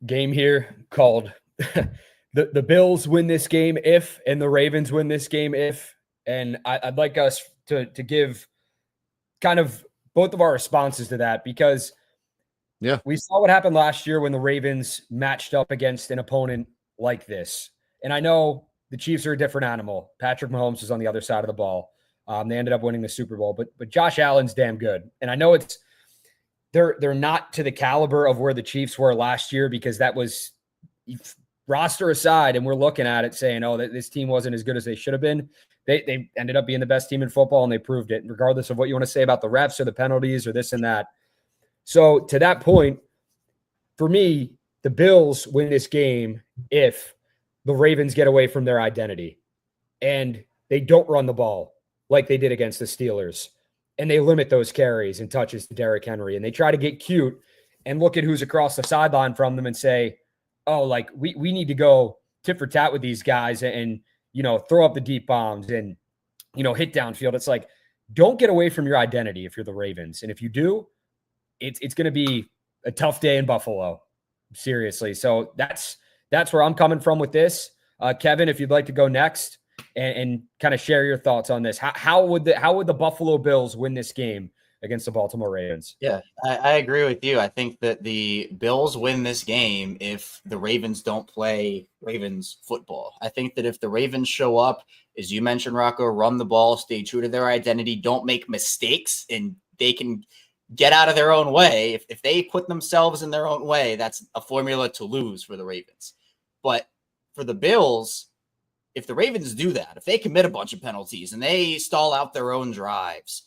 game here called the Bills win this game if, and the Ravens win this game if? And I'd like us to give kind of both of our responses to that, because we saw what happened last year when the Ravens matched up against an opponent like this. And I know the Chiefs are a different animal. Patrick Mahomes was on the other side of the ball. They ended up winning the Super Bowl, but Josh Allen's damn good. And I know they're not to the caliber of where the Chiefs were last year, because that was roster aside, and we're looking at it saying, oh, this team wasn't as good as they should have been. They ended up being the best team in football, and they proved it, regardless of what you want to say about the refs or the penalties or this and that. So to that point, for me, the Bills win this game if the Ravens get away from their identity and they don't run the ball like they did against the Steelers, and they limit those carries and touches to Derrick Henry, and they try to get cute and look at who's across the sideline from them and say, oh, like we need to go tit for tat with these guys and throw up the deep bombs and, hit downfield. It's like, don't get away from your identity if you're the Ravens. And if you do, it's going to be a tough day in Buffalo. Seriously. So that's where I'm coming from with this. Kevin, if you'd like to go next and kind of share your thoughts on this, how would the Buffalo Bills win this game against the Baltimore Ravens? Yeah, I agree with you. I think that the Bills win this game if the Ravens don't play Ravens football. I think that if the Ravens show up, as you mentioned, Rocco, run the ball, stay true to their identity, don't make mistakes, and they can get out of their own way. If they put themselves in their own way, that's a formula to lose for the Ravens. But for the Bills, if the Ravens do that, if they commit a bunch of penalties and they stall out their own drives,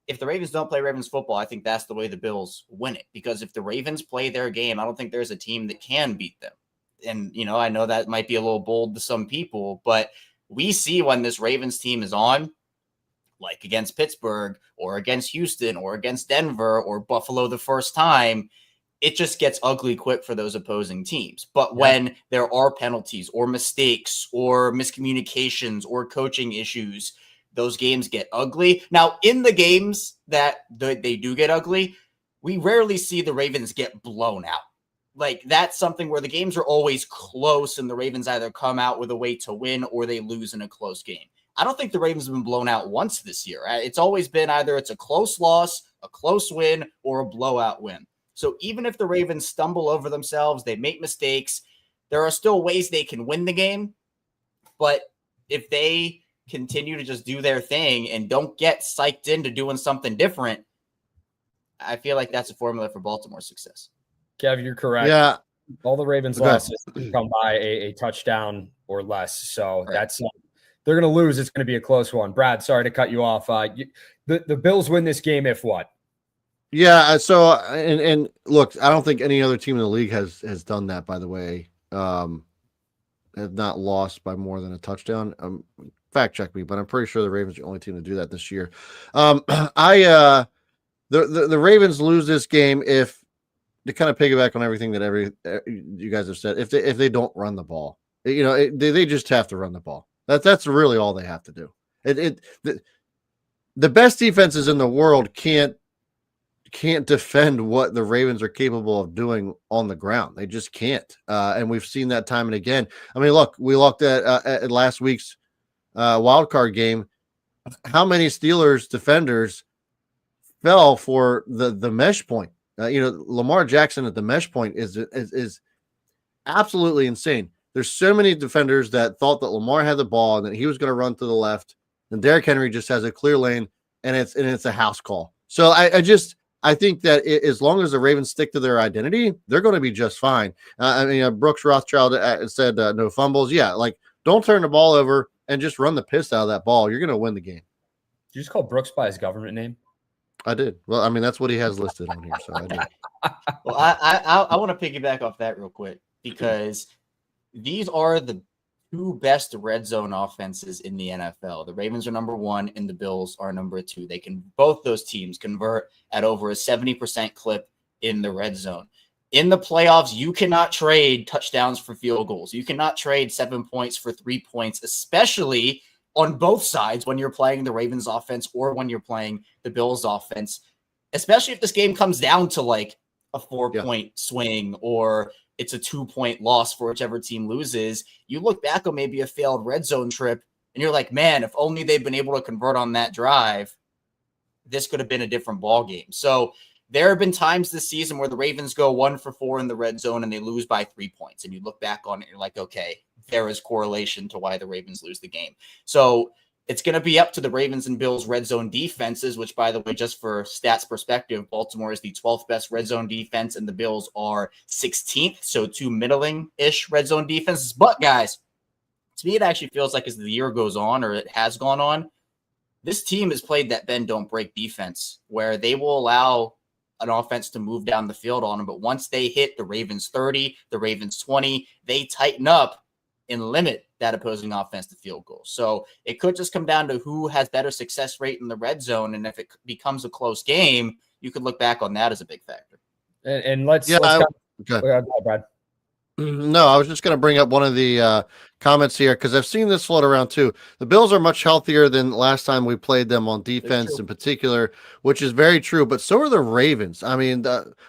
if the Ravens don't play Ravens football, I think that's the way the Bills win it. Because if the Ravens play their game, I don't think there's a team that can beat them. And, I know that might be a little bold to some people, but we see when this Ravens team is on, like against Pittsburgh or against Houston or against Denver or Buffalo the first time, it just gets ugly quick for those opposing teams. But when there are penalties or mistakes or miscommunications or coaching issues, those games get ugly. Now, in the games that they do get ugly, we rarely see the Ravens get blown out. Like, that's something where the games are always close and the Ravens either come out with a way to win or they lose in a close game. I don't think the Ravens have been blown out once this year. It's always been either it's a close loss, a close win, or a blowout win. So even if the Ravens stumble over themselves, they make mistakes, there are still ways they can win the game. But if they continue to just do their thing and don't get psyched into doing something different, I feel like that's a formula for Baltimore's success. Kev, you're correct. Yeah. All the Ravens losses come by a touchdown or less. So that's they're going to lose. It's going to be a close one. Brad, sorry to cut you off. The Bills win this game if what? Yeah. So and look, I don't think any other team in the league has done that. By the way, have not lost by more than a touchdown. Fact check me, but I'm pretty sure the Ravens are the only team to do that this year. the Ravens lose this game if, to kind of piggyback on everything that you guys have said, if they don't run the ball, they just have to run the ball. That's really all they have to do. The best defenses in the world can't defend what the Ravens are capable of doing on the ground. They just can't. And we've seen that time and again. I mean, look, we looked at last week's wild card game. How many Steelers defenders fell for the mesh point? Lamar Jackson at the mesh point is absolutely insane. There's so many defenders that thought that Lamar had the ball and that he was going to run to the left, and Derrick Henry just has a clear lane, and it's a house call. So I think that as long as the Ravens stick to their identity, they're going to be just fine. Brooks Rothschild said no fumbles. Yeah, like don't turn the ball over and just run the piss out of that ball. You're going to win the game. Did you just call Brooks by his government name? I did. Well, I mean, that's what he has listed on here, so I did. Well, I want to piggyback off that real quick because these are the two best red zone offenses in the NFL. The Ravens are number 1 and the Bills are number 2. Both those teams convert at over a 70% clip in the red zone. In the playoffs, you cannot trade touchdowns for field goals. You cannot trade 7 points for 3 points, especially on both sides when you're playing the Ravens offense or when you're playing the Bills offense, especially if this game comes down to like a 4-point swing or it's a 2-point loss for whichever team loses. You look back on maybe a failed red zone trip and you're like, man, if only they'd been able to convert on that drive, this could have been a different ball game. So there have been times this season where the Ravens go 1 for 4 in the red zone and they lose by 3 points. And you look back on it, and you're like, okay, there is correlation to why the Ravens lose the game. So it's going to be up to the Ravens and Bills red zone defenses, which, by the way, just for stats perspective, Baltimore is the 12th best red zone defense and the Bills are 16th. So 2 middling-ish red zone defenses. But, guys, to me, it actually feels like as the year goes on, or it has gone on, this team has played that bend, don't break defense where they will allow an offense to move down the field on them. But once they hit the Ravens 30, the Ravens 20, they tighten up and limit that opposing offense to field goals. So it could just come down to who has better success rate in the red zone. And if it becomes a close game, you could look back on that as a big factor. And let's go ahead, Brad. No, I was just going to bring up one of the comments here because I've seen this float around too. The Bills are much healthier than last time we played them on defense in particular, which is very true. But so are the Ravens. I mean,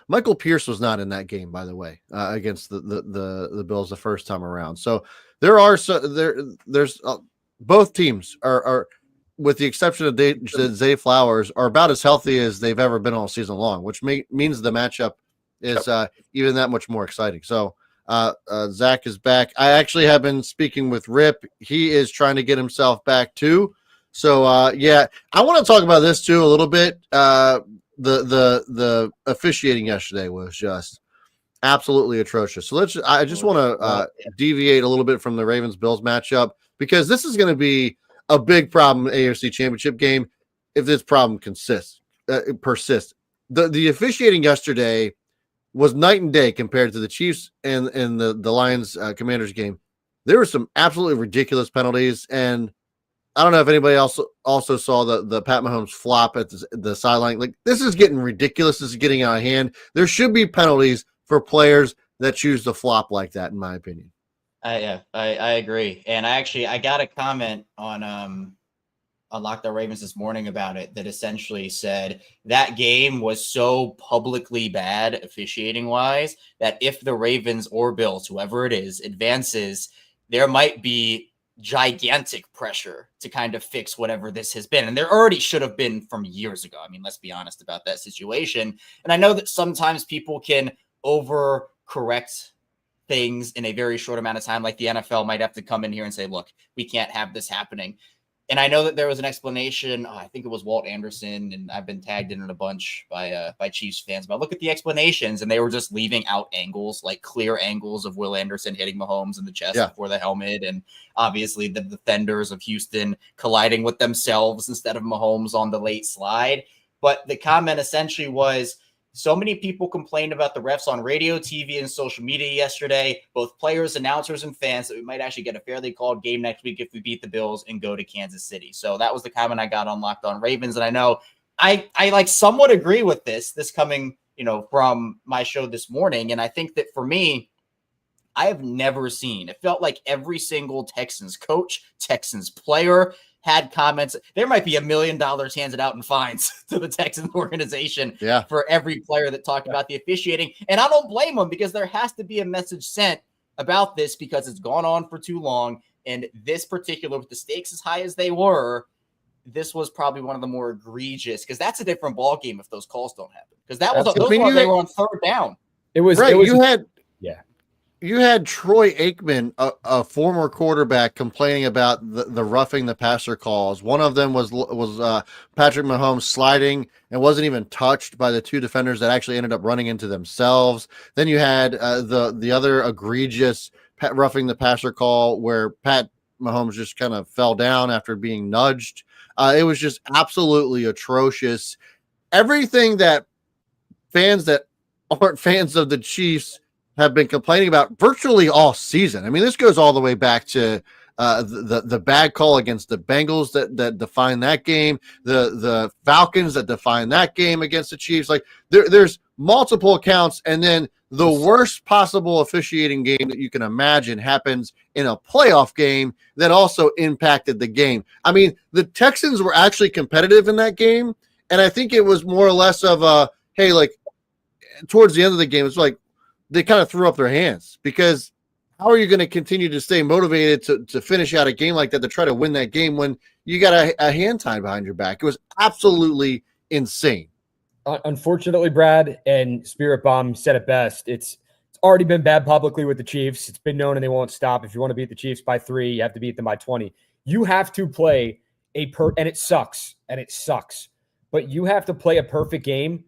Michael Pierce was not in that game, by the way, against the Bills the first time around. So there's both teams are with the exception of Zay Flowers, are about as healthy as they've ever been all season long, which means the matchup is even that much more exciting. So. Zach is back. I actually have been speaking with Rip. He is trying to get himself back too. So I want to talk about this too a little bit. The officiating yesterday was just absolutely atrocious. So I just want to deviate a little bit from the Ravens Bills matchup because this is going to be a big problem in the AFC Championship game if this problem persists. The officiating yesterday was night and day compared to the Chiefs and the Lions Commanders game. There were some absolutely ridiculous penalties, and I don't know if anybody else also saw the Pat Mahomes flop at the sideline. Like, this is getting ridiculous. This is getting out of hand. There should be penalties for players that choose to flop like that, in my opinion. I agree, and I got a comment on Locked On Ravens this morning about it that essentially said that game was so publicly bad officiating wise that if the Ravens or Bills, whoever it is, advances, there might be gigantic pressure to kind of fix whatever this has been. And there already should have been from years ago. I mean, let's be honest about that situation. And I know that sometimes people can overcorrect things in a very short amount of time. Like the NFL might have to come in here and say, look, we can't have this happening. And I know that there was an explanation. I think it was Walt Anderson, and I've been tagged in it a bunch by Chiefs fans. But look at the explanations, and they were just leaving out angles, like clear angles of Will Anderson hitting Mahomes in the chest before the helmet, and obviously the defenders of Houston colliding with themselves instead of Mahomes on the late slide. But the comment essentially was, so many people complained about the refs on radio, TV, and social media yesterday, both players, announcers, and fans, that we might actually get a fairly called game next week if we beat the Bills and go to Kansas City. So that was the comment I got on Locked On Ravens. And I know I like somewhat agree with this coming, from my show this morning. And I think that for me, I have never seen, it felt like every single Texans coach, Texans player had comments. There might be $1 million handed out in fines to the Texans organization for every player that talked about the officiating. And I don't blame them, because there has to be a message sent about this, because it's gone on for too long. And this particular, with the stakes as high as they were, this was probably one of the more egregious, because that's a different ball game if those calls don't happen. Because that was they were on third down. It was right. Yeah. You had Troy Aikman, a former quarterback, complaining about the roughing the passer calls. One of them was Patrick Mahomes sliding and wasn't even touched by the two defenders that actually ended up running into themselves. Then you had the other egregious roughing the passer call where Pat Mahomes just kind of fell down after being nudged. It was just absolutely atrocious. Everything that fans that aren't fans of the Chiefs have been complaining about virtually all season. I mean, this goes all the way back to the bad call against the Bengals that defined that game, the Falcons that defined that game against the Chiefs. Like there's multiple accounts, and then the worst possible officiating game that you can imagine happens in a playoff game that also impacted the game. I mean, the Texans were actually competitive in that game, and I think it was more or less of a, hey, like towards the end of the game, it's like they kind of threw up their hands, because how are you going to continue to stay motivated to finish out a game like that, to try to win that game when you got a hand tied behind your back? It was absolutely insane. Unfortunately, Brad, and Spirit Bomb said it best. It's already been bad publicly with the Chiefs. It's been known, and they won't stop. If you want to beat the Chiefs by 3, you have to beat them by 20. You have to play and it sucks, but you have to play a perfect game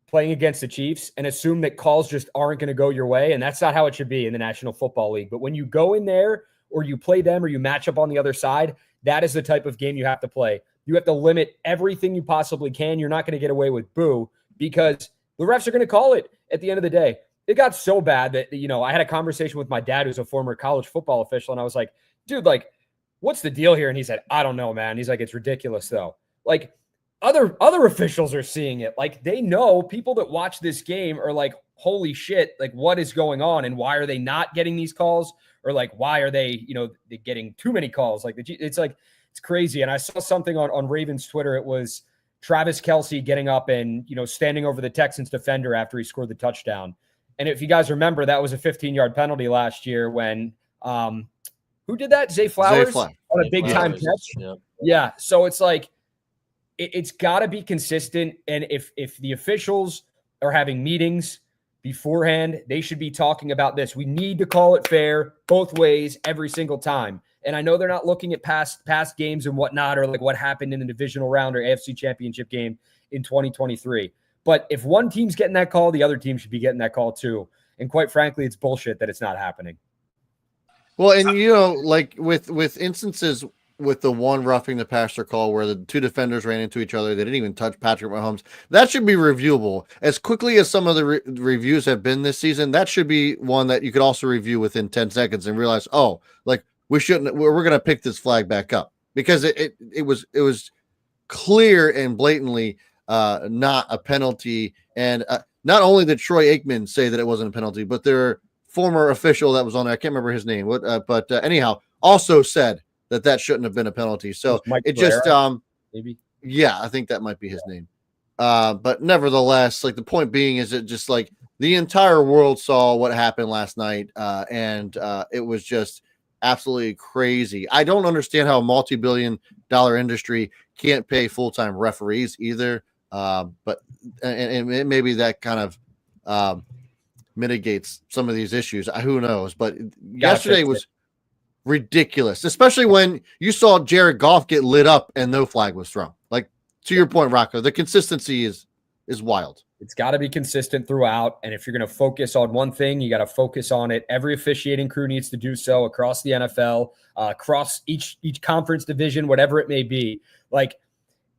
playing against the Chiefs and assume that calls just aren't going to go your way. And that's not how it should be in the National Football League. But when you go in there, or you play them, or you match up on the other side, that is the type of game you have to play. You have to limit everything you possibly can. You're not going to get away with boo, because the refs are going to call it at the end of the day. It got so bad that, I had a conversation with my dad, who's a former college football official. And I was like, dude, like, what's the deal here? And he said, I don't know, man. He's like, it's ridiculous though. Like, other officials are seeing it. Like, they know, people that watch this game are like, holy shit, like, what is going on? And why are they not getting these calls? Or like, why are they, they getting too many calls? Like, it's like, it's crazy. And I saw something on Ravens Twitter. It was Travis Kelce getting up and, standing over the Texans defender after he scored the touchdown. And if you guys remember, that was a 15-yard penalty last year when, who did that? Zay Flowers on a big time catch. Yeah. So it's like, it's got to be consistent. And if the officials are having meetings beforehand, they should be talking about this. We need to call it fair both ways every single time. And I know they're not looking at past games and whatnot, or like what happened in the divisional round or AFC Championship game in 2023. But if one team's getting that call, the other team should be getting that call too. And quite frankly, it's bullshit that it's not happening. Well, and like with instances with the one roughing the passer call where the two defenders ran into each other, they didn't even touch Patrick Mahomes. That should be reviewable as quickly as some of the reviews have been this season. That should be one that you could also review within 10 seconds and realize, oh, like we're going to pick this flag back up, because it was clear and blatantly not a penalty. And not only did Troy Aikman say that it wasn't a penalty, but their former official that was on there, I can't remember his name, but anyhow, also said that shouldn't have been a penalty. So it just, maybe. Yeah, I think that might be his name. But nevertheless, like the point being is it just like the entire world saw what happened last night. And it was just absolutely crazy. I don't understand how a multi-billion-dollar industry can't pay full-time referees either. But maybe that kind of mitigates some of these issues. Who knows? But yesterday was ridiculous, especially when you saw Jared Goff get lit up and no flag was thrown. Like, to your point, Rocco, the consistency is wild. It's got to be consistent throughout. And if you're going to focus on one thing, you got to focus on it. Every officiating crew needs to do so across the NFL, across each conference division, whatever it may be. Like,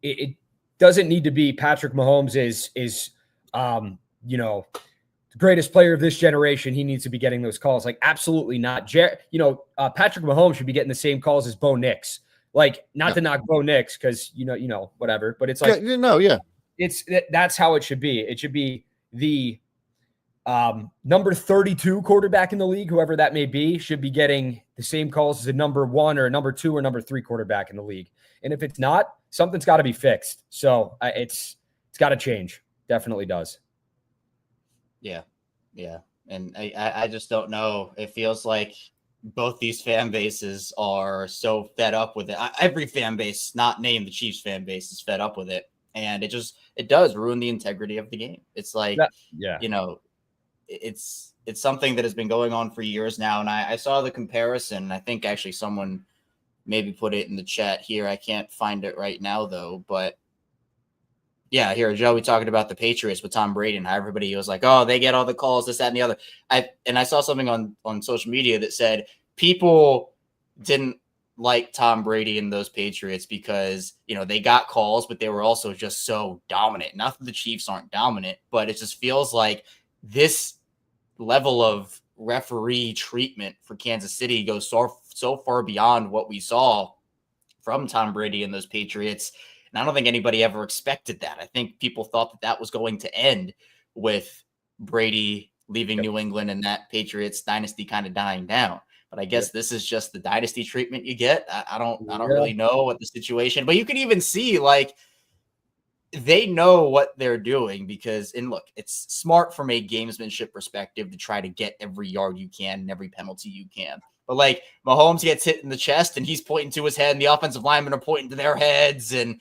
it doesn't need to be Patrick Mahomes is the greatest player of this generation. He needs to be getting those calls. Like, absolutely not. Patrick Mahomes should be getting the same calls as Bo Nix. Like, not to knock Bo Nix, because whatever. But it's like, That's how it should be. It should be the number 32 quarterback in the league, whoever that may be, should be getting the same calls as a number 1 or a number 2 or number 3 quarterback in the league. And if it's not, something's got to be fixed. So it's got to change. Definitely does. Yeah. And I just don't know. It feels like both these fan bases are so fed up with it. Every fan base, not named the Chiefs fan base, is fed up with it. And it does ruin the integrity of the game. It's like, it's something that has been going on for years now. And I saw the comparison. I think actually someone maybe put it in the chat here. I can't find it right now though, but yeah, here, Joe, we talking about the Patriots with Tom Brady and how everybody was like, oh, they get all the calls, this, that, and the other. I saw something on social media that said people didn't like Tom Brady and those Patriots because, they got calls, but they were also just so dominant. Not that the Chiefs aren't dominant, but it just feels like this level of referee treatment for Kansas City goes so far beyond what we saw from Tom Brady and those Patriots. And I don't think anybody ever expected that. I think people thought that was going to end with Brady leaving New England and that Patriots dynasty kind of dying down. But I guess this is just the dynasty treatment you get. I don't really know what the situation, but you can even see like they know what they're doing because, and look, it's smart from a gamesmanship perspective to try to get every yard you can and every penalty you can. But like Mahomes gets hit in the chest and he's pointing to his head and the offensive linemen are pointing to their heads and,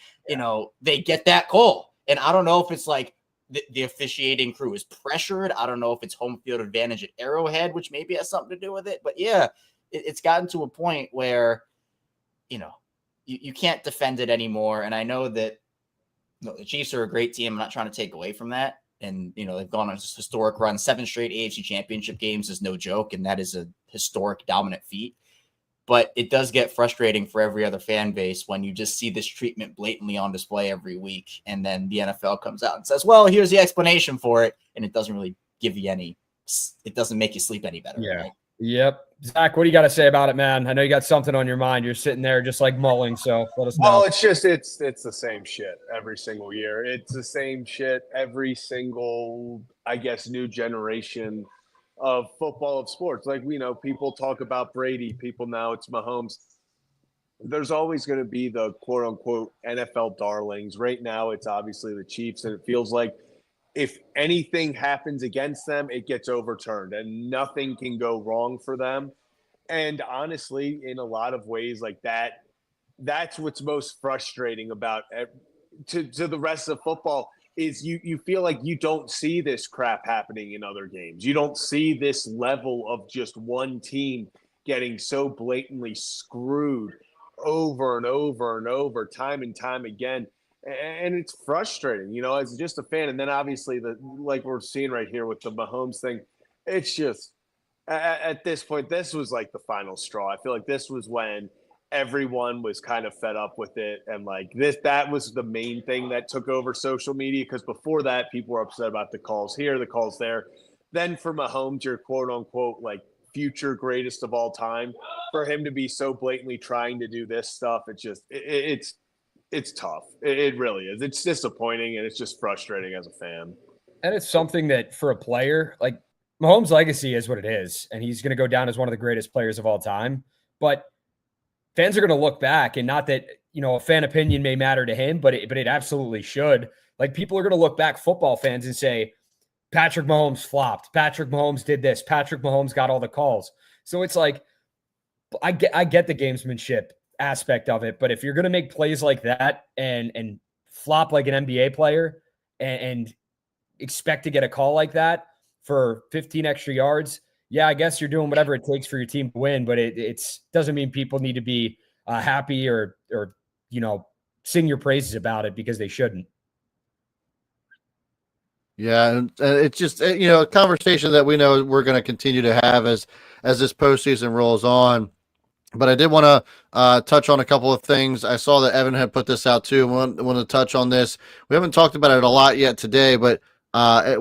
they get that call. And I don't know if it's like the officiating crew is pressured. I don't know if it's home field advantage at Arrowhead, which maybe has something to do with it. But yeah, it's gotten to a point where, you can't defend it anymore. And I know that the Chiefs are a great team. I'm not trying to take away from that. And, they've gone on a historic run. 7 straight AFC championship games is no joke. And that is a historic dominant feat. But it does get frustrating for every other fan base when you just see this treatment blatantly on display every week. And then the NFL comes out and says, well, here's the explanation for it. And it doesn't really give you it doesn't make you sleep any better. Yeah. Right? Yep. Zach, what do you got to say about it, man? I know you got something on your mind. You're sitting there just like mulling. So let us know. Well, it's the same shit every single year. It's the same shit every single, I guess, new generation of football, of sports. Like, people talk about Brady. People now it's Mahomes. There's always going to be the quote unquote NFL darlings. Right now, it's obviously the Chiefs, and it feels like if anything happens against them, it gets overturned and nothing can go wrong for them. And honestly, in a lot of ways like that's what's most frustrating about to the rest of football is you feel like you don't see this crap happening in other games. You don't see this level of just one team getting so blatantly screwed over and over and over, time and time again. And it's frustrating, as just a fan. And then obviously like we're seeing right here with the Mahomes thing, it's just at this point, this was like the final straw. I feel like this was when everyone was kind of fed up with it. And like that was the main thing that took over social media. Because before that, people were upset about the calls here, the calls there. Then for Mahomes, your quote unquote, like future greatest of all time, for him to be so blatantly trying to do this stuff, it's tough. It really is. It's disappointing and it's just frustrating as a fan. And it's something that for a player, like Mahomes' legacy is what it is. And he's going to go down as one of the greatest players of all time. But fans are going to look back, and not that, a fan opinion may matter to him, but it absolutely should. Like, people are going to look back, football fans, and say, Patrick Mahomes flopped. Patrick Mahomes did this. Patrick Mahomes got all the calls. So it's like, I get the gamesmanship aspect of it, but if you're going to make plays like that and flop like an NBA player and expect to get a call like that for 15 extra yards, yeah, I guess you're doing whatever it takes for your team to win, but it doesn't mean people need to be happy or sing your praises about it, because they shouldn't. Yeah, and it's just a conversation that we know we're going to continue to have as this postseason rolls on. But I did want to touch on a couple of things. I saw that Evan had put this out too. I want to touch on this. We haven't talked about it a lot yet today, but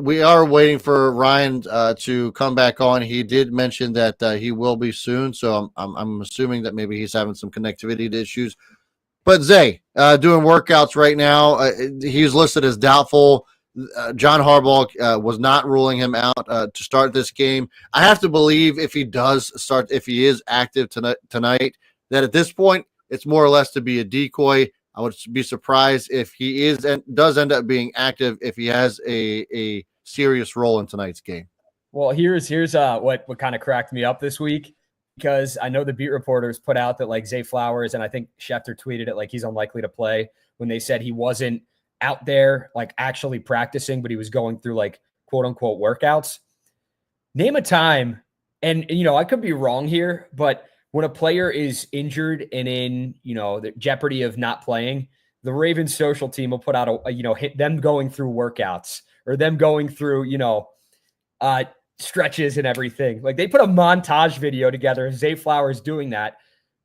we are waiting for Ryan to come back on. He did mention that he will be soon, so I'm assuming that maybe he's having some connectivity issues. But Zay, doing workouts right now. He's listed as doubtful. John Harbaugh was not ruling him out to start this game. I have to believe if he does start, if he is active tonight, that at this point it's more or less to be a decoy. I would be surprised if he is and does end up being active if he has a serious role in tonight's game. Well, here's what kind of cracked me up this week, because I know the beat reporters put out that like Zay Flowers, and I think Schefter tweeted it, like he's unlikely to play, when they said he wasn't out there like actually practicing, but he was going through like quote unquote workouts. Name a time, and you know, I could be wrong here, but when a player is injured and in, you know, the jeopardy of not playing, the Ravens social team will put out hit them going through workouts or them going through, stretches and everything. Like they put a montage video together of Zay Flowers doing that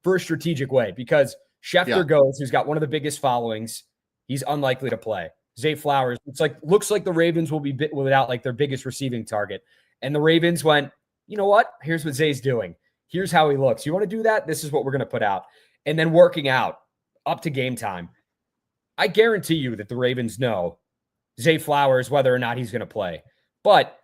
for a strategic way, because Schefter goes, who's got one of the biggest followings, he's unlikely to play. Zay Flowers, looks like the Ravens will be without like their biggest receiving target. And the Ravens went, you know what? Here's what Zay's doing. Here's how he looks. You want to do that? This is what we're going to put out. And then working out up to game time. I guarantee you that the Ravens know Zay Flowers, whether or not he's going to play. But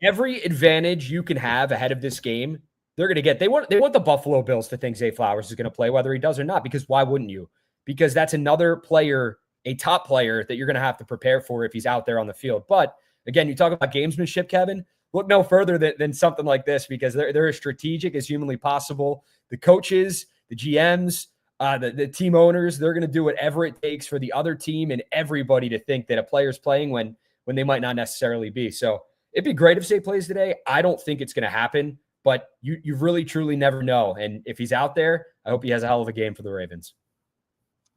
every advantage you can have ahead of this game, they're going to get. They want the Buffalo Bills to think Zay Flowers is going to play, whether he does or not, because why wouldn't you? Because that's another player, a top player that you're going to have to prepare for if he's out there on the field. But again, you talk about gamesmanship, Kevin. Look no further than something like this, because they're as strategic as humanly possible. The coaches, the GMs, the team owners, they're going to do whatever it takes for the other team and everybody to think that a player's playing when they might not necessarily be. So it'd be great if Zay plays today. I don't think it's going to happen, but you really, truly never know. And if he's out there, I hope he has a hell of a game for the Ravens.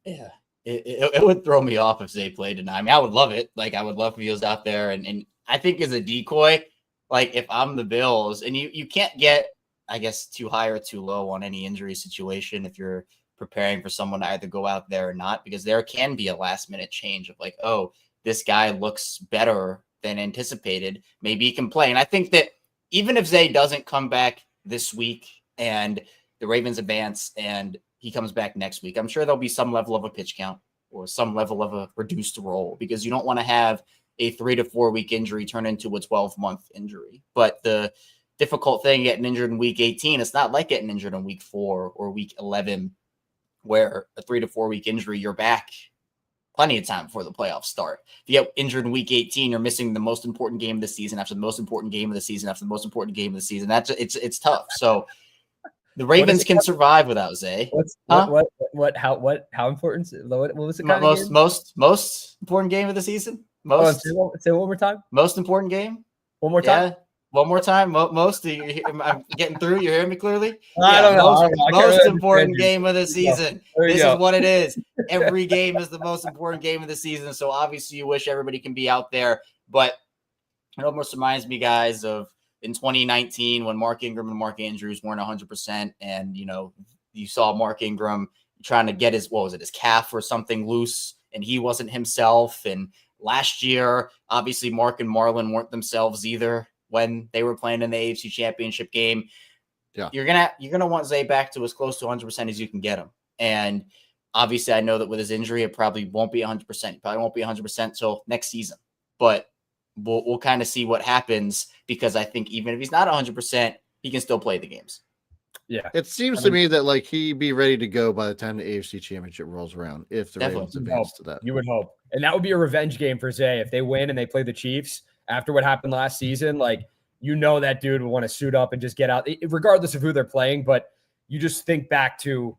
Yeah. It would throw me off if Zay played tonight. I mean, I would love it. Like, I would love if he was out there. And I think as a decoy, like if I'm the Bills, and you can't get, I guess, too high or too low on any injury situation if you're preparing for someone to either go out there or not, because there can be a last minute change of like, oh, this guy looks better than anticipated. Maybe he can play. And I think that even if Zay doesn't come back this week and the Ravens advance and he comes back next week, I'm sure there'll be some level of a pitch count or some level of a reduced role, because you don't want to have a 3 to 4 week injury turn into a 12-month injury. But the difficult thing getting injured in week 18, it's not like getting injured in week 4 or week 11, where a 3 to 4 week injury, you're back plenty of time before the playoffs start. If you get injured in week 18, you're missing the most important game of the season after the most important game of the season after the most important game of the season. It's tough. So the Ravens can survive without Zay. How important? What was it? Most important game of the season. Say it one more time. Most important game. One more time. Yeah. One more time. Most. I'm getting through. You hear me clearly? I don't know. Most important game of the season. This is what it is. Every game is the most important game of the season. So obviously you wish everybody can be out there. But it almost reminds me, guys, of in 2019 when Mark Ingram and Mark Andrews weren't 100%. And, you saw Mark Ingram trying to get his calf or something loose, and he wasn't himself. And last year, obviously, Mark and Marlon weren't themselves either when they were playing in the AFC Championship game. Yeah, you're gonna want Zay back to as close to 100% as you can get him. And obviously, I know that with his injury, it probably won't be 100%. He probably won't be 100% till next season. But we'll kind of see what happens, because I think even if he's not 100%, he can still play the games. Yeah, it seems to me that like he'd be ready to go by the time the AFC Championship rolls around if the Ravens advance to that. You would hope, and that would be a revenge game for Zay if they win and they play the Chiefs after what happened last season. Like, that dude would want to suit up and just get out, regardless of who they're playing. But you just think back to,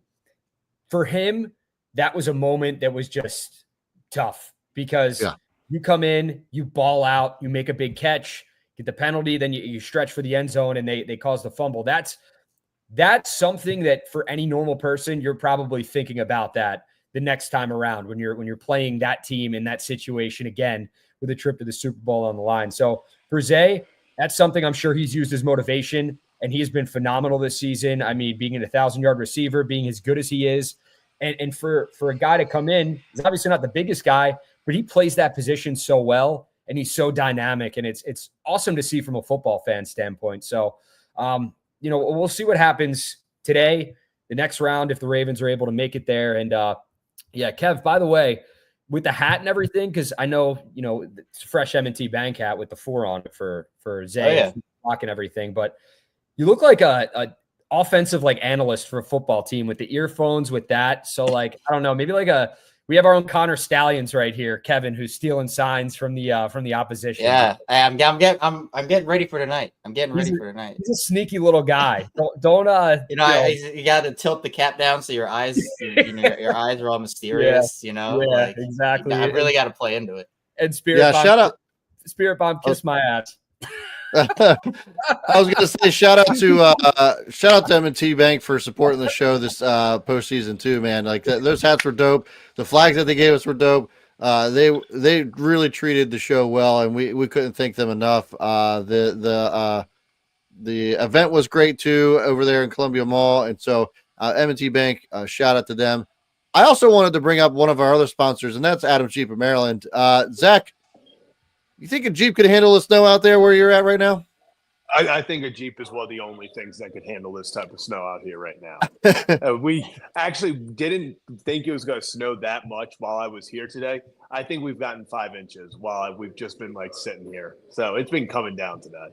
for him, that was a moment that was just tough, because you come in, you ball out, you make a big catch, get the penalty, then you stretch for the end zone, and they cause the fumble. That's something that for any normal person, you're probably thinking about that the next time around when you're playing that team in that situation again with a trip to the Super Bowl on the line. So for Zay, that's something I'm sure he's used as motivation, and he has been phenomenal this season. I mean, being an 1,000-yard receiver, being as good as he is, and for a guy to come in, he's obviously not the biggest guy, but he plays that position so well, and he's so dynamic, and it's awesome to see from a football fan standpoint. So, we'll see what happens today, the next round, if the Ravens are able to make it there. And Yeah, Kev, by the way, with the hat and everything, because I know, it's a fresh M&T Bank hat with the 4 on it for Zay and block and everything, but you look like a offensive analyst for a football team with the earphones with that. So I don't know, maybe we have our own Connor Stallions right here, Kevin, who's stealing signs from the opposition. Yeah, I'm getting ready for tonight. He's a sneaky little guy. Don't you got to tilt the cap down so your eyes, your eyes are all mysterious. Yeah, exactly. I really got to play into it. And Spirit Bomb, kiss my ass. I was gonna say shout out to M&T Bank for supporting the show this postseason too, man. Those hats were dope. The flags that they gave us were dope. They really treated the show well, and we couldn't thank them enough. The event was great too over there in Columbia Mall, and so M&T Bank, shout out to them. I also wanted to bring up one of our other sponsors, and that's Adam's Jeep of Maryland. Zach, you think a Jeep could handle the snow out there where you're at right now? I think a Jeep is one of the only things that could handle this type of snow out here right now. We actually didn't think it was going to snow that much while I was here today. I think we've gotten 5 inches while we've just been sitting here. So it's been coming down today.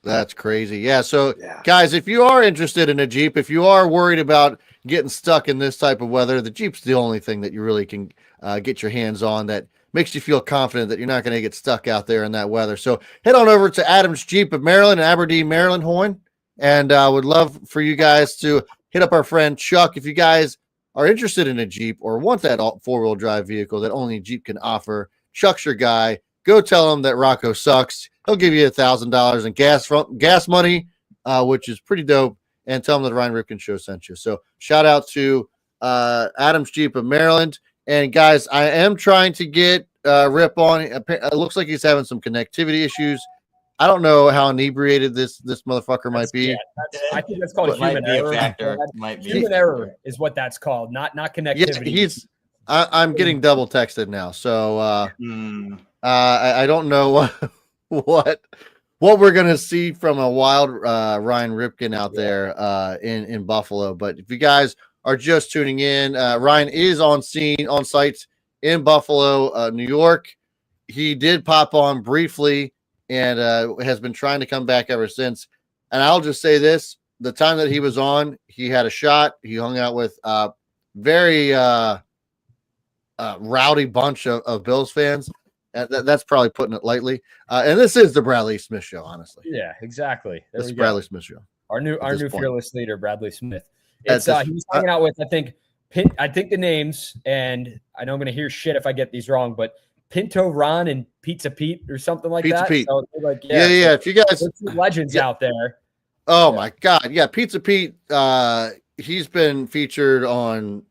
That's crazy. Yeah. So guys, if you are interested in a Jeep, if you are worried about getting stuck in this type of weather, the Jeep's the only thing that you really can get your hands on that makes you feel confident that you're not going to get stuck out there in that weather. So head on over to Adam's Jeep of Maryland in Aberdeen, Maryland, Hoyne. And would love for you guys to hit up our friend Chuck. If you guys are interested in a Jeep or want that 4-wheel drive vehicle that only Jeep can offer, Chuck's your guy. Go tell him that Rocco sucks. He'll give you $1,000 in gas money, which is pretty dope. And tell him that Ryan Ripken Show sent you. So shout out to Adam's Jeep of Maryland. And guys, I am trying to get Rip on. It looks like he's having some connectivity issues. I don't know how inebriated this motherfucker might be. I think that's called human error. Human error is what that's called, not connectivity. Yeah, I'm getting double texted now, so I don't know what we're gonna see from a wild Ryan Ripken out there in Buffalo. But if you guys are just tuning in, Ryan is on site in Buffalo, New York. He did pop on briefly and has been trying to come back ever since. And I'll just say this: the time that he was on, he had a shot. He hung out with very rowdy bunch of Bills fans. That's probably putting it lightly. And this is the Bradley Smith Show, honestly. Yeah, exactly. This is Bradley Smith Show. Our new fearless leader, Bradley Smith. He was hanging out with, I think the names, and I know I'm going to hear shit if I get these wrong, but Pinto Ron and Pizza Pete or something like Pizza that. Pete. So, yeah. If you guys, legends out there. Oh my God, yeah, Pizza Pete. He's been featured on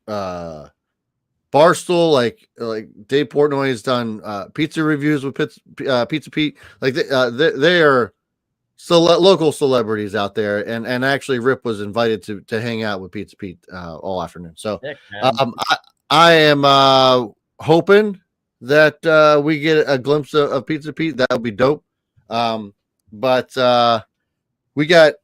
Barstool, like Dave Portnoy has done pizza reviews with Pizza Pete. They are local celebrities out there, and actually Rip was invited to hang out with Pizza Pete all afternoon. So I am hoping that we get a glimpse of Pizza Pete. That would be dope. But we got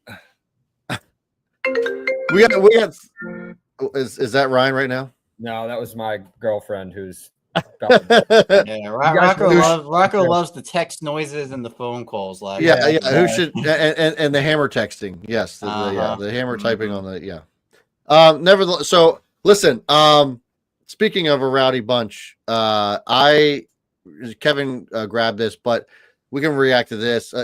is that Ryan right now? No, that was my girlfriend who's Rocco loves the text noises and the phone calls. Who should and the hammer texting? Yes, the hammer typing on the nevertheless, so listen. Speaking of a rowdy bunch, Kevin grabbed this, but we can react to this.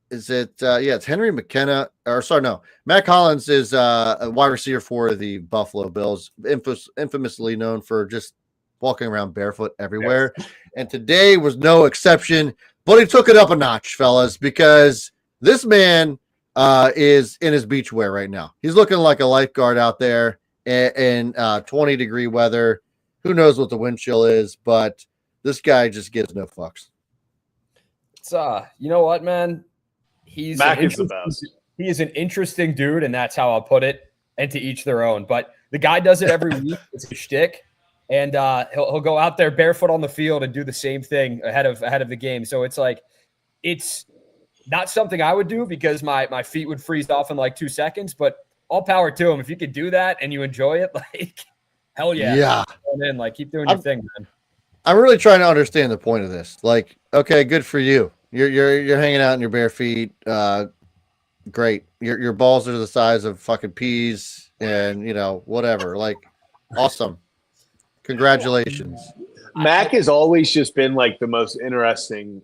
Is it it's Henry McKenna, or sorry, no, Matt Collins is a wide receiver for the Buffalo Bills, infamously known for just walking around barefoot everywhere. Yes. And today was no exception, but he took it up a notch, fellas, because this man is in his beach wear right now. He's looking like a lifeguard out there in 20-degree weather. Who knows what the wind chill is, but this guy just gives no fucks. It's you know what, man? Mac is the best. He is an interesting dude, and that's how I'll put it. And to each their own. But the guy does it every week. It's a shtick, and he'll go out there barefoot on the field and do the same thing ahead of the game. So it's not something I would do because my feet would freeze off in like 2 seconds. But all power to him. If you could do that and you enjoy it, like hell yeah. Yeah. And then like keep doing your thing, man. I'm really trying to understand the point of this. Like, okay, good for you. You're hanging out in your bare feet. Great. Your balls are the size of fucking peas, and whatever. Like, awesome. Congratulations. Mac has always just been like the most interesting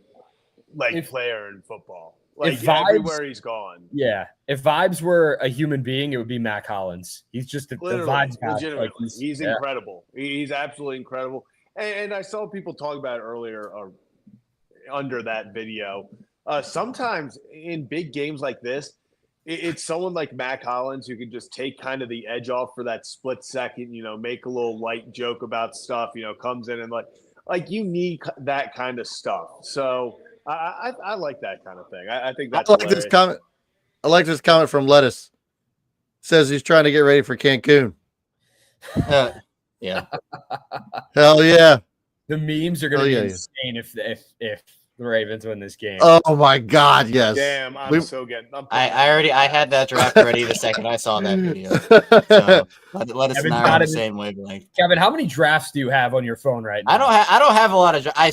player in football. Like everywhere he's gone. Yeah. If Vibes were a human being, it would be Mac Hollins. He's just the Vibes guy. Legitimately. Like he's incredible. He's absolutely incredible. And I saw people talk about it earlier under that video. Sometimes in big games like this, it's someone like Mac Hollins who can just take kind of the edge off for that split second, make a little light joke about stuff, comes in and like you need that kind of stuff. So I like that kind of thing. I think that's this comment. I like this comment from Lettuce. Says he's trying to get ready for Cancun. Yeah. Hell yeah. The memes are going to be insane if the Ravens win this game. Oh my God, yes. Damn, I had that draft ready the second I saw that video. So let us know on the same wavelength. Kevin, how many drafts do you have on your phone right now? I don't have a lot of I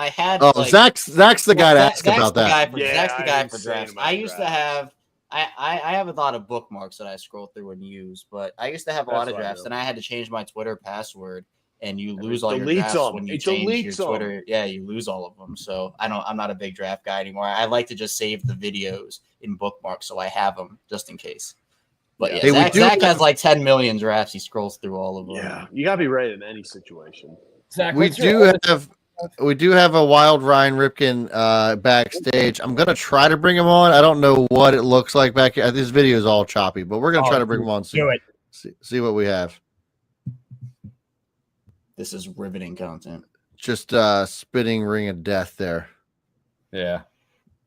had Zach's the guy to ask about that. Zach's the guy for drafts. I used to have I have a lot of bookmarks that I scroll through and use, but I used to have a lot of drafts, and I had to change my Twitter password. And you lose all your drafts when you change your Twitter. Yeah, you lose all of them. So I'm not a big draft guy anymore. I like to just save the videos in bookmarks so I have them just in case. But Zach has like 10 million drafts. He scrolls through all of them. Yeah, you gotta be ready in any situation. Zach, we do have a wild Ryan Ripken backstage. I'm gonna try to bring him on. I don't know what it looks like back here. This video is all choppy, but we're gonna try to bring him on. See what we have. This is riveting content. Just spitting ring of death there. Yeah.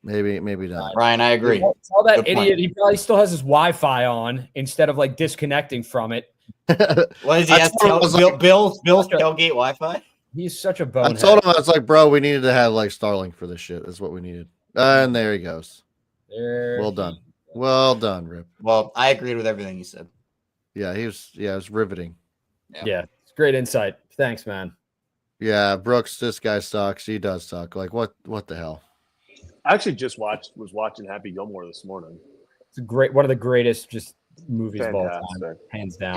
Maybe not. Ryan, I agree. Tell that idiot he probably still has his Wi-Fi on instead of like disconnecting from it. What is he has Bill's tailgate Wi-Fi? He's such a bonehead. I told him, I was like, bro, we needed to have like Starlink for this shit. That's what we needed. And there he goes. Well done, Rip. Well, I agreed with everything you said. Yeah, it was riveting. Yeah, it's great insight. Thanks, man. Yeah, Brooks, this guy sucks. He does suck. Like, what the hell? I actually was watching Happy Gilmore this morning. It's one of the greatest just movies of all time, hands down.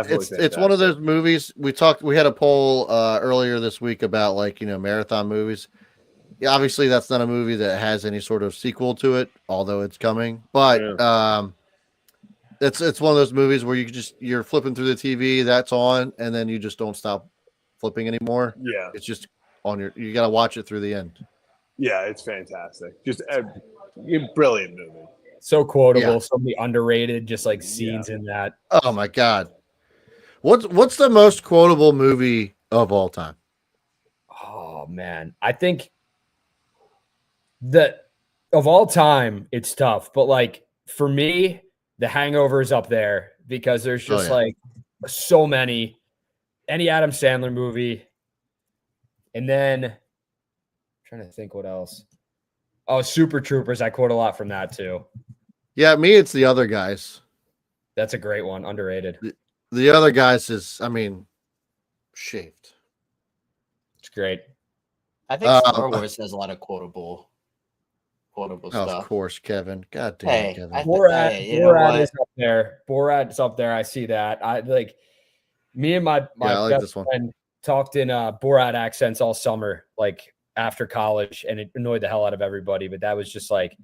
It's one of those movies. We had a poll earlier this week about like, marathon movies. Yeah, obviously that's not a movie that has any sort of sequel to it, although it's coming. But it's one of those movies where you're flipping through the TV, that's on, and then you just don't stop flipping anymore. Yeah, it's just on you got to watch it through the end. Yeah, it's fantastic. Just a brilliant movie. So quotable, so many underrated, just like scenes in that. Oh my God, what's the most quotable movie of all time? Oh man, I think that of all time, it's tough, but like for me, The Hangover is up there because there's just like so many. Any Adam Sandler movie. And then I'm trying to think what else. Oh, Super Troopers. I quote a lot from that too. Yeah, me, it's The Other Guys. That's a great one. Underrated. The Other Guys is, shaved. It's great. I think Star Wars has a lot of quotable stuff. Of course, Kevin. God damn, Kevin. Borat is up there. Borat's up there. I see that. I like me and my best friend talked in Borat accents all summer, like after college, and it annoyed the hell out of everybody. But that was just like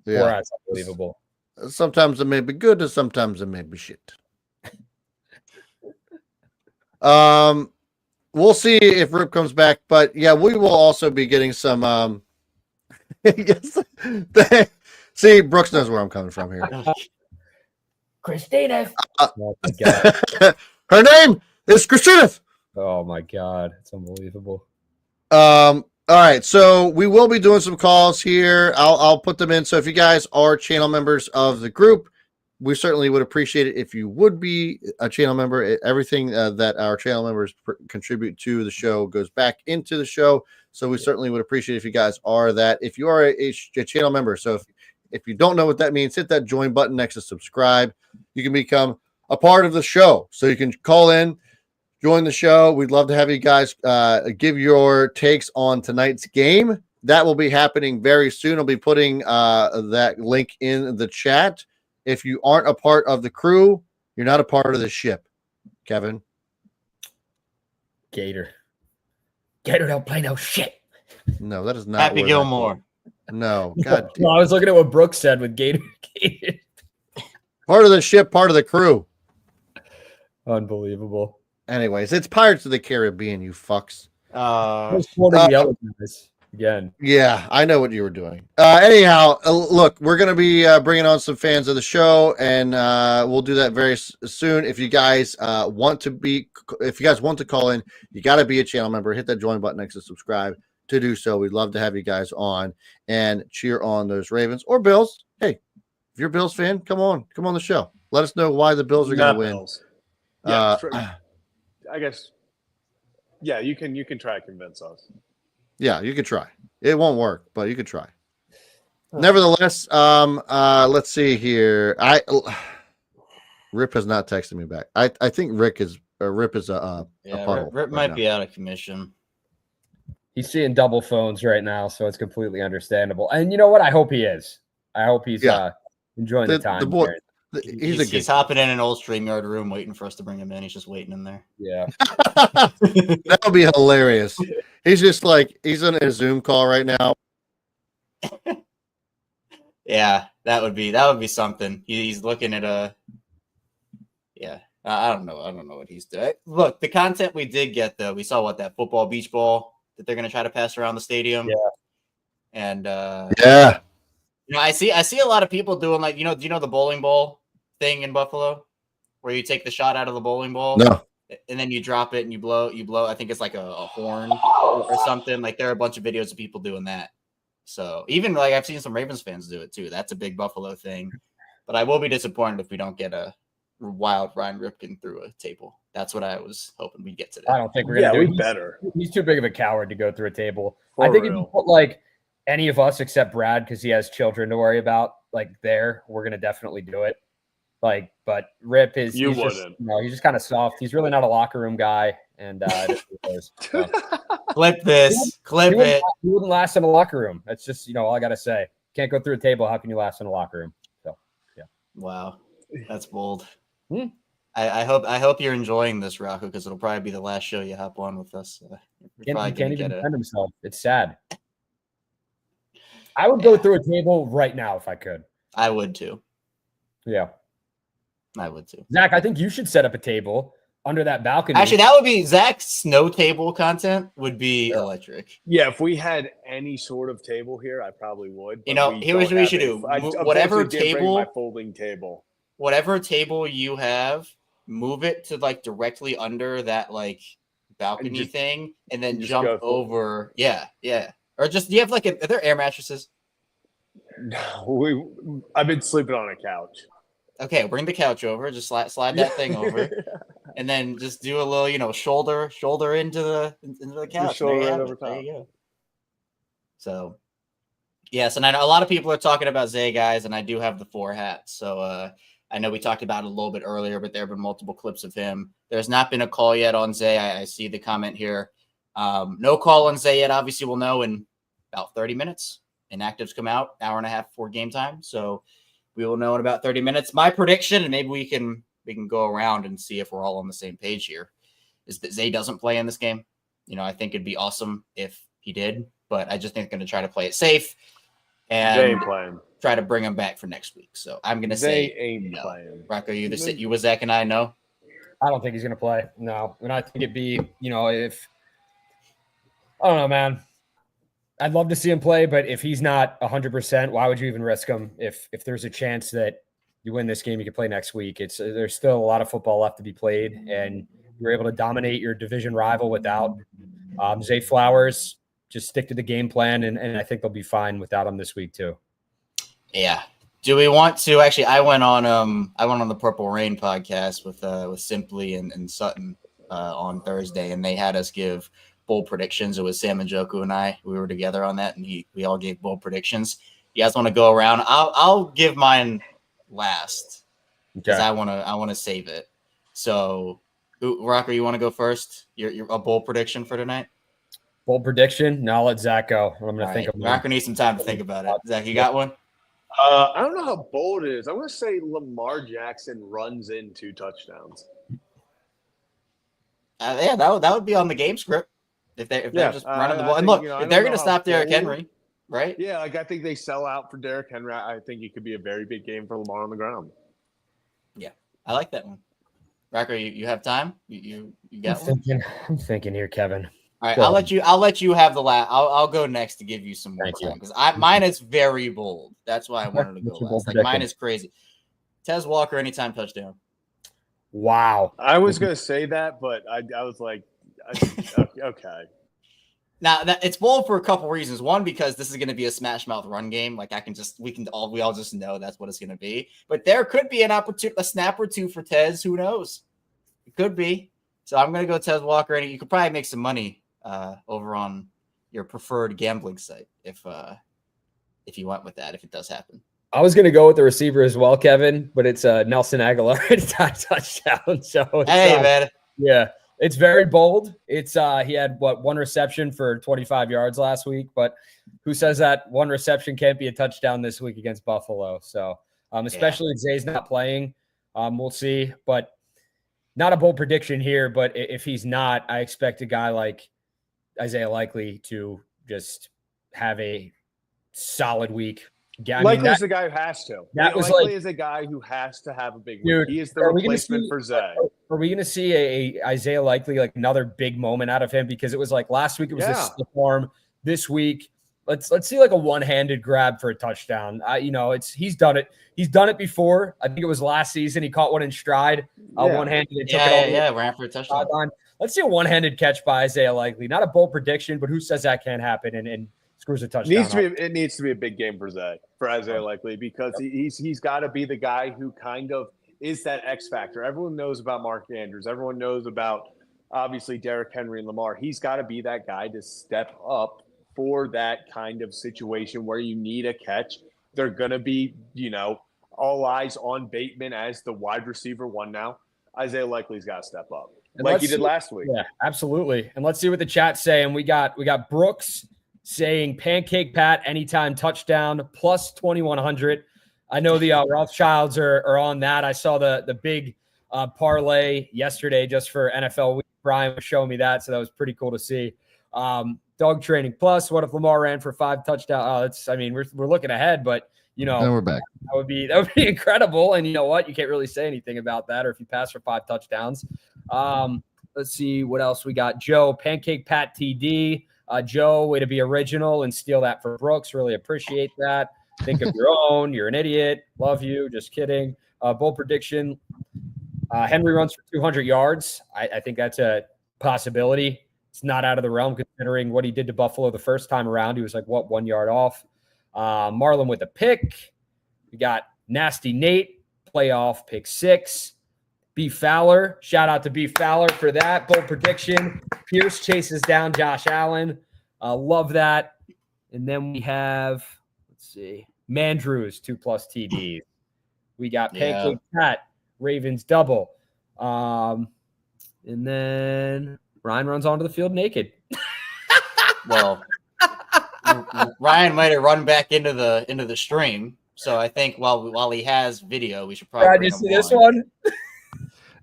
Borat's unbelievable. Sometimes it may be good, and sometimes it may be shit. We'll see if Rip comes back, but yeah, we will also be getting some. Yes, see, Brooks knows where I'm coming from here. Christina. Oh my God. Her name is Christina. Oh my God, it's unbelievable. All right, so we will be doing some calls here. I'll put them in. So if you guys are channel members of the group, we certainly would appreciate it if you would be a channel member. Everything that our channel members contribute to the show goes back into the show. So we certainly would appreciate if you guys are that. If you are a channel member, so If you don't know what that means, hit that join button next to subscribe. You can become a part of the show. So you can call in, join the show. We'd love to have you guys give your takes on tonight's game. That will be happening very soon. I'll be putting that link in the chat. If you aren't a part of the crew, you're not a part of the ship. Kevin? Gator don't play no shit. No, that is not Happy Gilmore. No, God. Well, I was looking at what Brooks said with Gator. Part of the ship, part of the crew. Unbelievable. Anyways, it's Pirates of the Caribbean, you fucks. Again. Yeah, I know what you were doing. Anyhow, look, we're going to be bringing on some fans of the show, and we'll do that very soon. If you guys want to call in, you got to be a channel member. Hit that join button next to subscribe to do so. We'd love to have you guys on and cheer on those Ravens or Bills. Hey, if you're a Bills fan, come on the show. Let us know why the Bills are going to win. Yeah, I guess. Yeah, you can try to convince us. Yeah, you could try. It won't work, but you could try. Nevertheless, let's see here. Rip has not texted me back. I think Rip is a puddle. Rip might be out of commission. He's seeing double phones right now, so it's completely understandable. And you know what? I hope he is. I hope he's enjoying the time. The boy, he's hopping in an old StreamYard room waiting for us to bring him in. He's just waiting in there. Yeah. That would be hilarious. He's just like, he's on a Zoom call right now. Yeah, that would be something. He's looking at I don't know what he's doing. Look, the content we did get though, we saw that football beach ball that they're gonna try to pass around the stadium. Yeah. And yeah. You know, I see a lot of people doing do you know the bowling ball thing in Buffalo where you take the shot out of the bowling ball? No. And then you drop it and you blow. I think it's like a horn or something. Like there are a bunch of videos of people doing that. So even I've seen some Ravens fans do it too. That's a big Buffalo thing. But I will be disappointed if we don't get a wild Ryan Ripken through a table. That's what I was hoping we'd get today. I don't think we're gonna do it. We better. He's too big of a coward to go through a table. I think if you put any of us except Brad, because he has children to worry about, we're gonna definitely do it. But Rip is he's just kind of soft. He's really not a locker room guy, and clip this, clip it. He wouldn't last in a locker room. That's just all I gotta say. Can't go through a table. How can you last in a locker room? So yeah. Wow, that's bold. I hope you're enjoying this, Rocco, because it'll probably be the last show you hop on with us. He can't even defend himself. It's sad. I would go through a table right now if I could. I would too. Yeah. I would too. Zach, I think you should set up a table under that balcony. Actually, that would be Zach's snow table content would be electric. Yeah, if we had any sort of table here, I probably would. Here's what we should do. Whatever table, my folding table. Whatever table you have, move it to directly under that balcony thing, and then jump over. Yeah. Or just do you have are there air mattresses? No, I've been sleeping on a couch. Okay, bring the couch over. Just slide that thing over, and then just do a little, shoulder into the couch. Shoulder over top. There you go. So, yes, and I know a lot of people are talking about Zay, guys, and I do have the 4 hats. So I know we talked about it a little bit earlier, but there have been multiple clips of him. There's not been a call yet on Zay. I see the comment here. No call on Zay yet. Obviously, we'll know in about 30 minutes. Inactives come out, hour and a half before game time. So we will know in about 30 minutes. My prediction, and maybe we can go around and see if we're all on the same page here, is that Zay doesn't play in this game. I think it'd be awesome if he did, but I just think they're going to try to play it safe and try to bring him back for next week. So I'm going to say no. Playing. Rocco, you with Zach and I, no? I don't think he's going to play. No. And I think it'd be, if – I don't know, man. I'd love to see him play, but if he's not 100%, why would you even risk him? If there's a chance that you win this game, you can play next week. There's still a lot of football left to be played, and you're able to dominate your division rival without Zay Flowers. Just stick to the game plan, and I think they'll be fine without him this week too. Yeah. Do we want to actually? I went on the Purple Rain podcast with Simply and Sutton on Thursday, and they had us give bold predictions. It was Sam and Joku and I. We were together on that, and we all gave bold predictions. You guys want to go around? I'll give mine last because Okay. I want to save it. So, Rocker, you want to go first? Your a bold prediction for tonight? Bold prediction? No, I'll let Zach go. I'm going to think of mine. Rocker needs some time to think about it. Zach, you got one? I don't know how bold it is. I'm going to say Lamar Jackson runs in 2 touchdowns. Yeah, that would be on the game script if they're just running the ball. And look, if they're going to stop Derrick Henry, right? Yeah, like I think they sell out for Derrick Henry. I think it could be a very big game for Lamar on the ground. Yeah, I like that one. Rocker, you have time? You got one? I'm thinking here, Kevin. All right, I'll let you have the last. I'll go next to give you some more time because mine is very bold. That's why I wanted to go last. Like mine is crazy. Tez Walker anytime touchdown. Wow. I was gonna say that, but I was like, okay. Now it's bold for a couple reasons. One, because this is going to be a smash mouth run game. Like we all just know that's what it's going to be. But there could be a snap or two for Tez. Who knows? It could be. So I'm going to go Tez Walker, and you could probably make some money over on your preferred gambling site if you went with that, if it does happen. I was going to go with the receiver as well, Kevin, but it's Nelson Aguilar anytime touchdown. So man. Yeah, it's very bold. It's he had one reception for 25 yards last week, but who says that one reception can't be a touchdown this week against Buffalo? So especially if Zay's not playing, we'll see. But not a bold prediction here, but if he's not, I expect a guy like Isaiah Likely to just have a solid week. Likely's the guy who has to. Likely is a guy who has to have a big week. He is the replacement for Zay. Are we going to see a Isaiah Likely, like another big moment out of him? Because it was like last week it was this stiff arm. This week, let's see like a one-handed grab for a touchdown. He's done it. He's done it before. I think it was last season. He caught one in stride, one-handed. And took it ran for a touchdown. Let's see a one-handed catch by Isaiah Likely. Not a bold prediction, but who says that can't happen and screws a touchdown? It needs to be a big game for Isaiah Likely because he's got to be the guy who kind of is that X factor. Everyone knows about Mark Andrews. Everyone knows about obviously Derrick Henry and Lamar. He's got to be that guy to step up for that kind of situation where you need a catch. They're going to be, all eyes on Bateman as the wide receiver one now. Isaiah Likely's got to step up like he did last week. Yeah, absolutely. And let's see what the chat's saying. We got Brooks saying Pancake Pat anytime touchdown plus 2,100. I know the Rothschilds are on that. I saw the big parlay yesterday just for NFL week. Brian was showing me that, so that was pretty cool to see. Dog training plus. What if Lamar ran for 5 touchdowns? We're looking ahead, but now we're back. That would be incredible. And you know what? You can't really say anything about that, or if you pass for 5 touchdowns. Let's see what else we got. Joe, Pancake Pat TD. Joe, way to be original and steal that for Brooks. Really appreciate that. Think of your own. You're an idiot. Love you. Just kidding. Bold prediction. Henry runs for 200 yards. I think that's a possibility. It's not out of the realm considering what he did to Buffalo the first time around. He was like, 1 yard off. Marlon with a pick. We got Nasty Nate, playoff pick 6. B. Fowler. Shout out to B. Fowler for that. Bold prediction. Pierce chases down Josh Allen. Love that. And then we have, let's see, Mandrews, 2+ TDs. We got Pancake Pat, Ravens double. And then Ryan runs onto the field naked. Well, Ryan might have run back into the stream. So I think while he has video, we should probably. Brad, you see this one?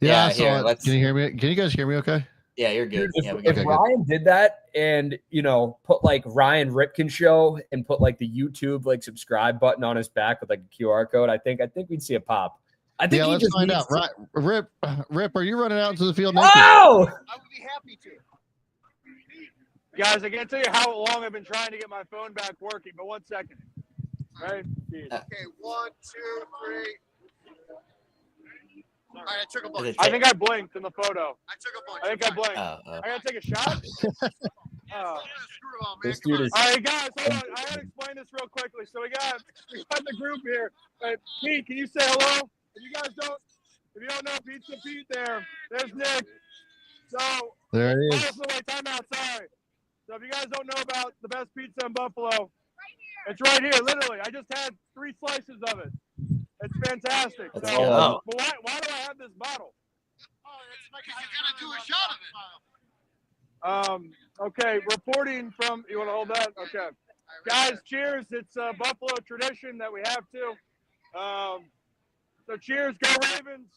Yeah, can you hear me? Can you guys hear me okay? Yeah, you're good. Dude, if Ryan did that and, put like Ryan Ripken show and put like the YouTube like subscribe button on his back with like a QR code, I think we'd see a pop. I think let's find out. Right, Rip, are you running out into the field naked? Oh! I would be happy to. Guys, I can't tell you how long I've been trying to get my phone back working, but 1 second. Right? Okay, 1, 2, 3. All right, I took a bunch. I think I blinked in the photo. I took a bunch. I think I blinked. I gotta take a shot. All right, guys, hold on. I gotta explain this real quickly. So we got the group here. Pete, can you say hello? If you don't know Pizza Pete, there's Nick. So there it is. Time out. Sorry. So if you guys don't know about the best pizza in Buffalo, It's right here, literally. I just had 3 slices of it. It's fantastic. Let's So, go. but why do I have this bottle? Because you're going to do a shot of it. Okay, reporting from, you want to hold that? Okay. Guys, cheers. It's a Buffalo tradition that we have to. So cheers, go Ravens,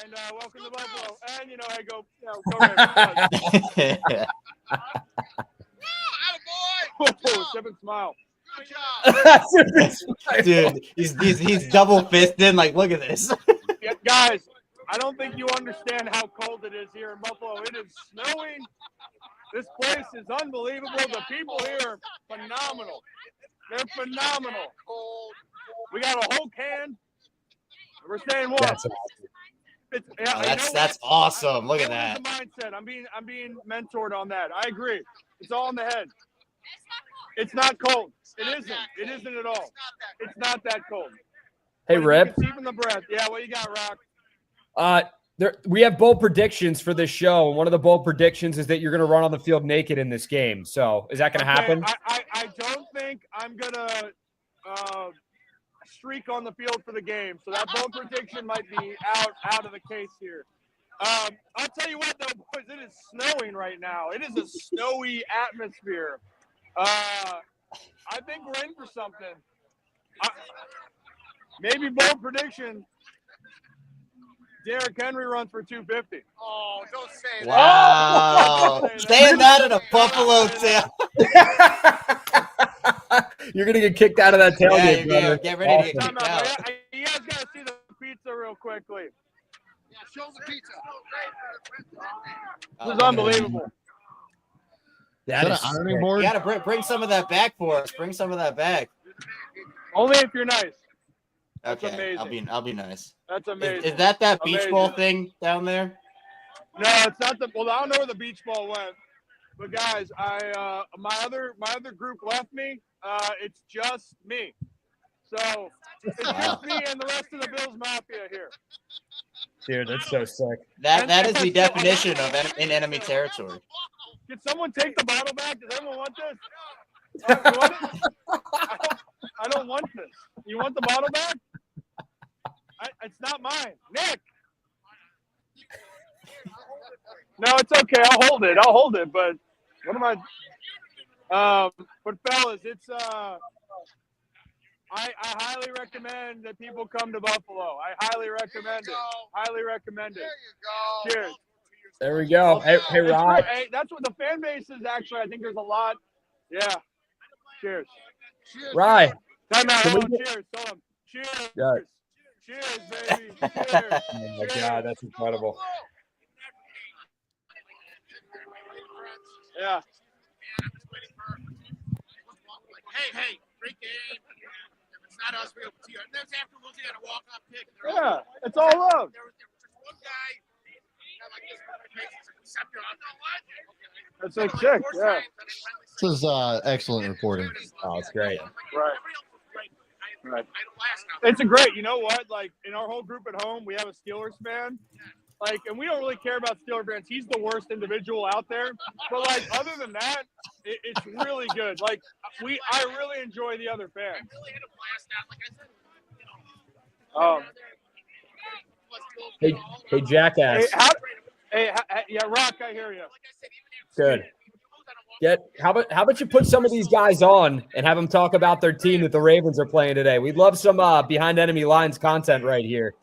and welcome to Buffalo. And, hey, go Ravens. Oh, sip and smile. Good job. Dude, he's double fisted. Like, look at this. Yeah, guys, I don't think you understand how cold it is here in Buffalo. It is snowing. This place is unbelievable. The people here are phenomenal. They're phenomenal. We got a whole can. We're staying warm. That's awesome. That's awesome. Look at that. The mindset. I'm being mentored on that. I agree. It's all in the head. It's not cold. It isn't. It isn't at all. It's not that cold. Hey, Rip. Even the breath. Yeah, what you got, Rock? We have bold predictions for this show, and one of the bold predictions is that you're going to run on the field naked in this game. So, is that going to happen? I don't think I'm going to streak on the field for the game. So that bold prediction might be out of the case here. I'll tell you what, though, boys, it is snowing right now. It is a snowy atmosphere. I think we're in for something. Maybe bold prediction. Derrick Henry runs for 250. Oh, don't say that. Wow. Saying that in a Buffalo tail. You're going to get kicked out of that tailgate, brother. Get ready to get Time kicked out. out. You guys got to see the pizza real quickly. Yeah, show the pizza. This is unbelievable. That Is is that an ironing sick. board? You gotta bring some of that back for us. Bring some of that back. Only if you're nice. That's Okay, amazing. I'll be nice. That's amazing. Is that beach Amazing. ball thing down there? No, it's not the. Well, I don't know where the beach ball went. But guys, my other group left me. It's just me. So it's just me and the rest of the Bills Mafia here. Dude, that's so sick. That is the definition of in enemy territory. Can someone take the bottle back? Does everyone want this? You want it? I don't want this. You want the bottle back? It's not mine. Nick! No, it's okay. I'll hold it. But what am I? But fellas, it's I highly recommend that people come to Buffalo. I highly recommend it. Highly recommend it. There you go. Cheers. There we go. Hey, Rod. Hey, that's what the fan base is actually. I think there's a lot. Yeah. Cheers. Rye. Time out. Can we Oh, get- cheers. Tell them. Cheers. Yeah. Cheers, baby. Cheers. Oh, my God. That's incredible. Yeah. Hey, great game. If it's not us, we'll see you. And that's after we'll get a walk-off pick. Yeah. It's all love. There was just one guy. Like this, That's like sick. Yeah. This is excellent reporting. Oh, it's great. Right. It's a great. You know what? Like in our whole group at home, we have a Steelers fan. Like, and we don't really care about Steelers fans. He's the worst individual out there. But like, other than that, it's really good. Like, I really enjoy the other fans. Hey, Jackass. Yeah, Rock, I hear you. Good. How about you put some of these guys on and have them talk about their team that the Ravens are playing today? We'd love some behind enemy lines content right here.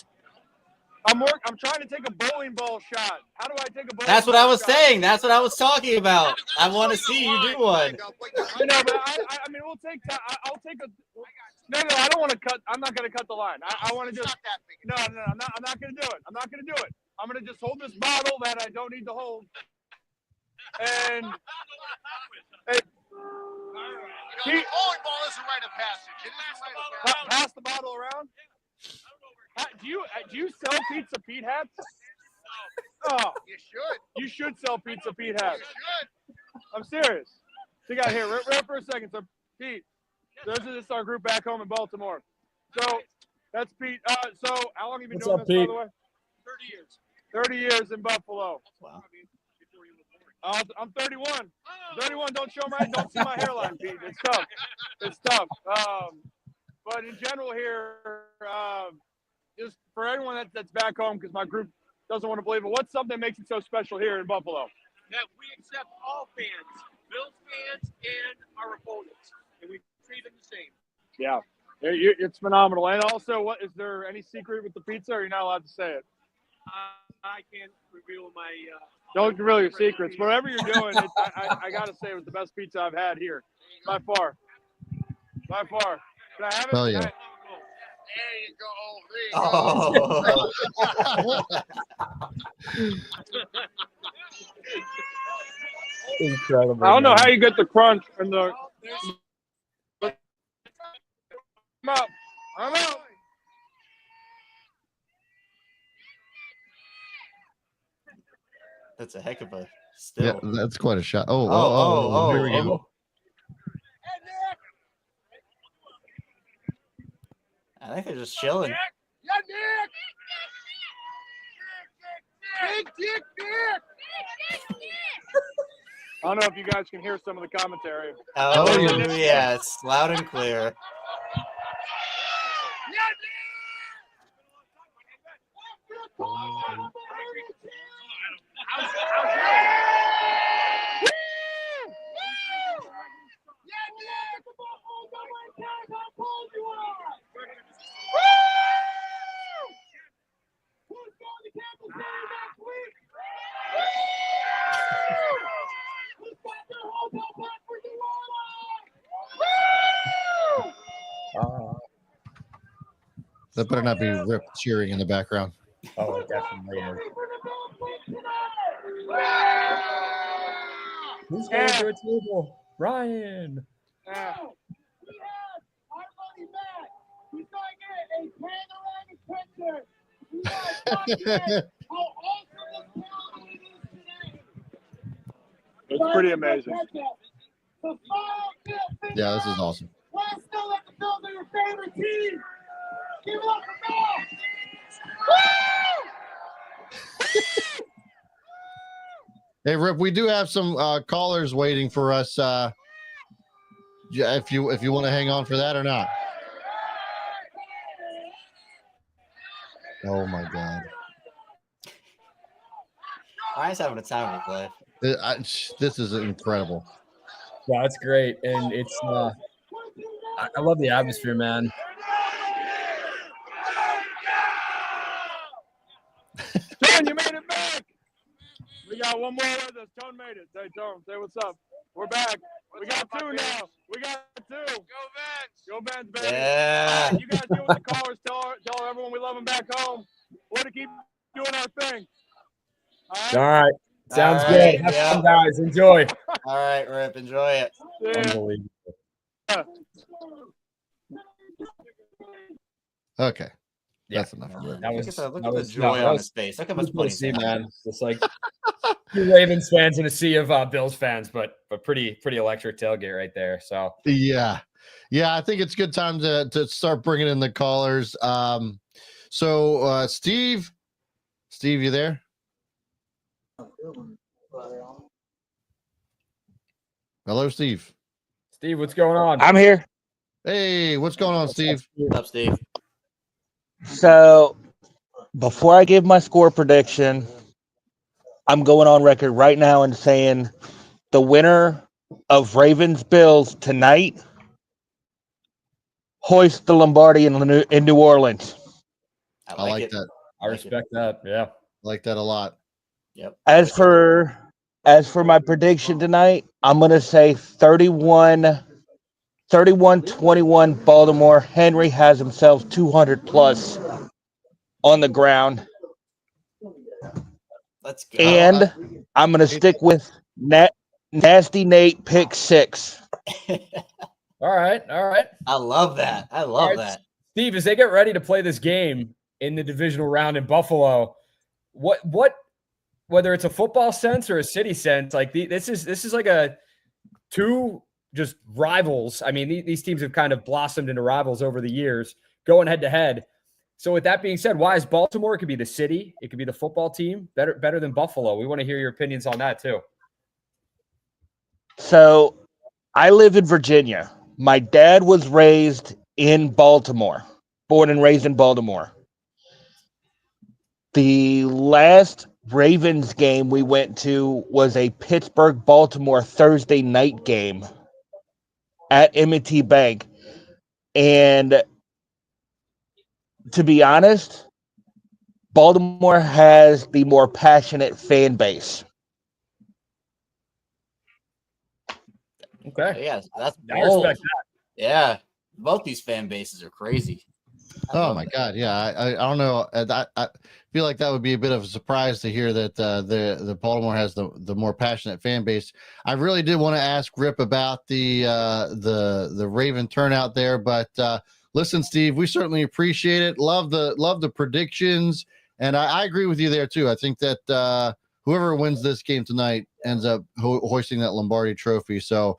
I'm trying to take a bowling ball shot. How do I take a bowling That's what ball I was shot? saying. That's what I was talking about. I want to see you do one. No, but I mean, we'll take. I'll take a. No, I don't want to cut. I'm not going to cut the line. I want to just. No, I'm not going to do it. I'm not going to do it. I'm going to just hold this bottle that I don't need to hold. And. Hey, the bowling ball is a rite of passage. It is a rite of passage. pass the bottle around. Do you sell Pizza Pete hats? Oh, You should. you should sell Pizza Pete hats. You should. I'm serious. Check out here, right for a second. So, Pete, this is our group back home in Baltimore. So, that's Pete. So, how long have you been What's doing up, this, Pete? by the way? 30 years. 30 years in Buffalo. Wow. I'm 31. 31. Don't see my hairline, Pete. It's tough. It's tough. But in general here, just for everyone that's back home, because my group doesn't want to believe it. What's something that makes it so special here in Buffalo? That we accept all fans, Bills fans and our opponents, and we treat them the same. Yeah, it's phenomenal. And also, what is there any secret with the pizza? Or you're not allowed to say it? I can't reveal my. Don't reveal your secrets. Whatever you're doing, I gotta say it was the best pizza I've had here, by far. By far. Can I have it? Oh yeah. There you go. Incredible. I don't know how you get the crunch and the. I'm out. I'm out. That's a heck of a still. Yeah, that's quite a shot. Oh, here we go. I think they're just chilling. Yeah, Nick. I don't know if you guys can hear some of the commentary. Oh yeah, it's loud and clear. That better not be Rip cheering in the background. Oh, it definitely is. Who's going to a table? Ryan. It's pretty amazing. Yeah, this is awesome. Let us know that the Bills are your favorite team. Give it up for Bill. Hey, Rip, we do have some callers waiting for us. If you want to hang on for that or not. Oh my God! Ryan's having a time of his life. This is incredible. Yeah, it's great, and it's I love the atmosphere, man. John, you made it back. We got one more with us. Tone made it. Say, Tone, say what's up. We're back. We got two now. We got two. Go Vents. Go Vents, baby. Yeah. You guys deal with the callers. Tell everyone we love them back home. We're to keep doing our thing. All right. Sounds All good. right, Have yeah. fun, guys. Enjoy. All right, Rip, enjoy it. Yeah. Unbelievable. Okay. Yeah. That's enough. Of Rip. That was, Look at the joy on his face. Look how much money he's see, having. man. It's like two Ravens fans in a sea of Bills fans, but pretty electric tailgate right there. So Yeah. I think it's a good time to start bringing in the callers. So Steve, you there? Hello, Steve. Steve, what's going on? I'm here. Hey, what's going on, Steve? What's up, Steve? So before I give my score prediction, I'm going on record right now and saying the winner of Ravens Bills tonight hoist the Lombardi in New Orleans. I like that. I respect that. Yeah. I like that a lot. Yep. As for my prediction tonight, I'm going to say 31-21 Baltimore. Henry has himself 200 plus on the ground. Let's go. And I'm going to stick with Nasty Nate pick 6. All right. I love that. I love that. Steve, as they get ready to play this game in the divisional round in Buffalo, what whether it's a football sense or a city sense, like this is like a two just rivals. I mean, these teams have kind of blossomed into rivals over the years, going head to head. So with that being said, why is Baltimore? It could be the city, it could be the football team better than Buffalo. We want to hear your opinions on that too. So I live in Virginia. My dad was raised in Baltimore, born and raised in Baltimore. The last Ravens game we went to was a Pittsburgh-Baltimore Thursday night game at M&T Bank. And to be honest, Baltimore has the more passionate fan base. Okay. Yeah, that's I bold. respect that. Yeah, both these fan bases are crazy. Oh my God! Yeah, I don't know. I feel like that would be a bit of a surprise to hear that the Baltimore has the more passionate fan base. I really did want to ask Rip about the Raven turnout there, but listen, Steve, we certainly appreciate it. Love the predictions, and I agree with you there too. I think that whoever wins this game tonight ends up hoisting that Lombardi Trophy. So.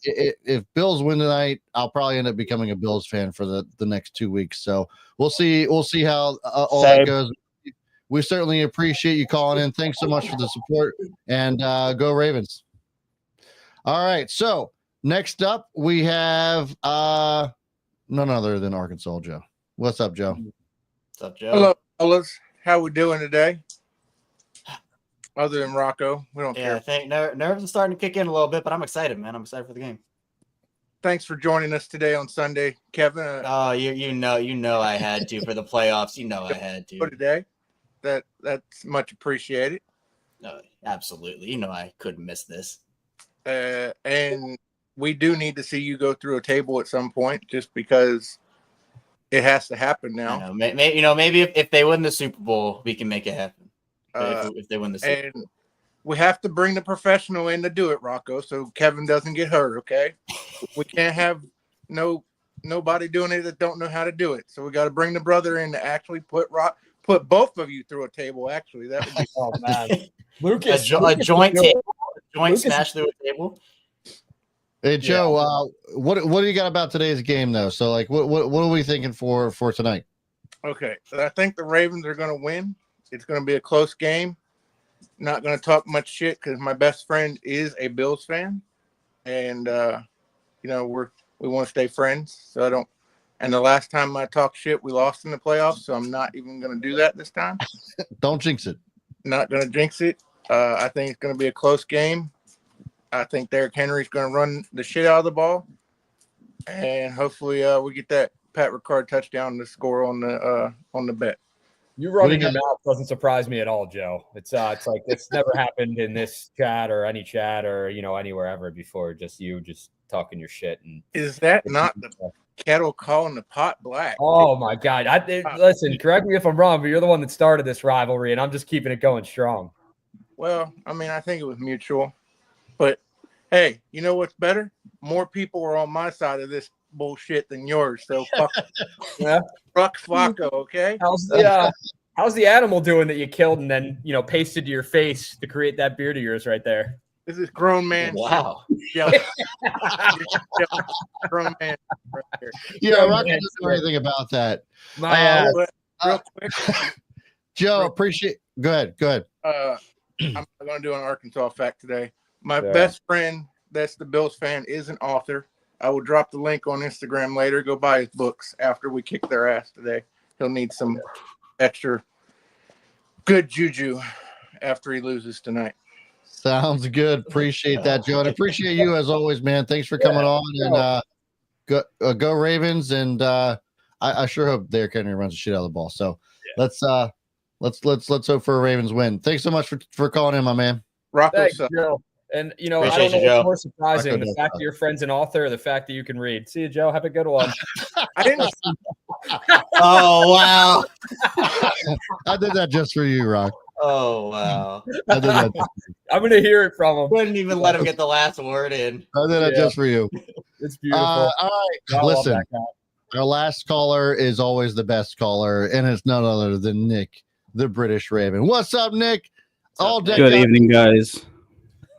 If Bills win tonight, I'll probably end up becoming a Bills fan for the next 2 weeks. So we'll see how all that goes. We certainly appreciate you calling in. Thanks so much for the support, and go Ravens. All right. So next up we have none other than Arkansas Joe. What's up, Joe? What's up, Joe? Hello, fellas. How we doing today? Other than Rocco, we don't care. I think nerves are starting to kick in a little bit, but I'm excited, man. I'm excited for the game. Thanks for joining us today on Sunday, Kevin. Oh, you know I had to for the playoffs. You know I had to today. That's much appreciated. No, absolutely. You know I couldn't miss this. And we do need to see you go through a table at some point, just because it has to happen now. Maybe if they win the Super Bowl, we can make it happen. If they win the Super Bowl. We have to bring the professional in to do it, Rocco, so Kevin doesn't get hurt, okay? We can't have nobody doing it that don't know how to do it. So we got to bring the brother in to actually put both of you through a table, actually. That would be oh man. Lucas, a joint table, smash through a table. Hey Joe, what do you got about today's game though? So like what are we thinking for tonight? Okay. So I think the Ravens are going to win. It's going to be a close game. Not going to talk much shit because my best friend is a Bills fan, and we want to stay friends. So I don't. And the last time I talked shit, we lost in the playoffs. So I'm not even going to do that this time. Don't jinx it. Not going to jinx it. I think it's going to be a close game. I think Derrick Henry's going to run the shit out of the ball, and hopefully we get that Pat Ricard touchdown to score on the bet. You running your mouth doesn't surprise me at all, Joe. It's like it's never happened in this chat or any chat or anywhere ever before. Just you talking your shit. And is that not the kettle calling the pot black? Oh my God! Listen, correct me if I'm wrong, but you're the one that started this rivalry, and I'm just keeping it going strong. Well, I mean, I think it was mutual, but hey, you know what's better? More people were on my side of this bullshit than yours. So fuck, fuck Flacco, okay? How's the animal doing that you killed and then pasted to your face to create that beard of yours right there? This is grown man. Wow. Grown man right there. Yeah, Rocky doesn't know anything about that. My ass. Real quick, Joe, appreciate. Go ahead. I'm going to do an Arkansas fact today. My best friend, that's the Bills fan, is an author. I will drop the link on Instagram later. Go buy his books after we kick their ass today. He'll need some extra good juju after he loses tonight. Sounds good. Appreciate that, Joe. And appreciate you as always, man. Thanks for coming on. And go Ravens. And I sure hope Derrick Henry runs the shit out of the ball. So let's hope for a Ravens win. Thanks so much for calling in, my man. Rocco. Joe. And I Appreciate don't know what's more surprising, Rocco the fact that your friend's an author or the fact that you can read. See you, Joe. Have a good one. I didn't. Oh wow. I did that just for you, Rock. Oh wow. I did that. I'm gonna hear it from him. Couldn't even let him get the last word in. I did that just for you. It's beautiful. All right. Listen, that guy. our last caller is always the best caller, and it's none other than Nick, the British Raven. What's up, Nick? All day. Good evening, guys.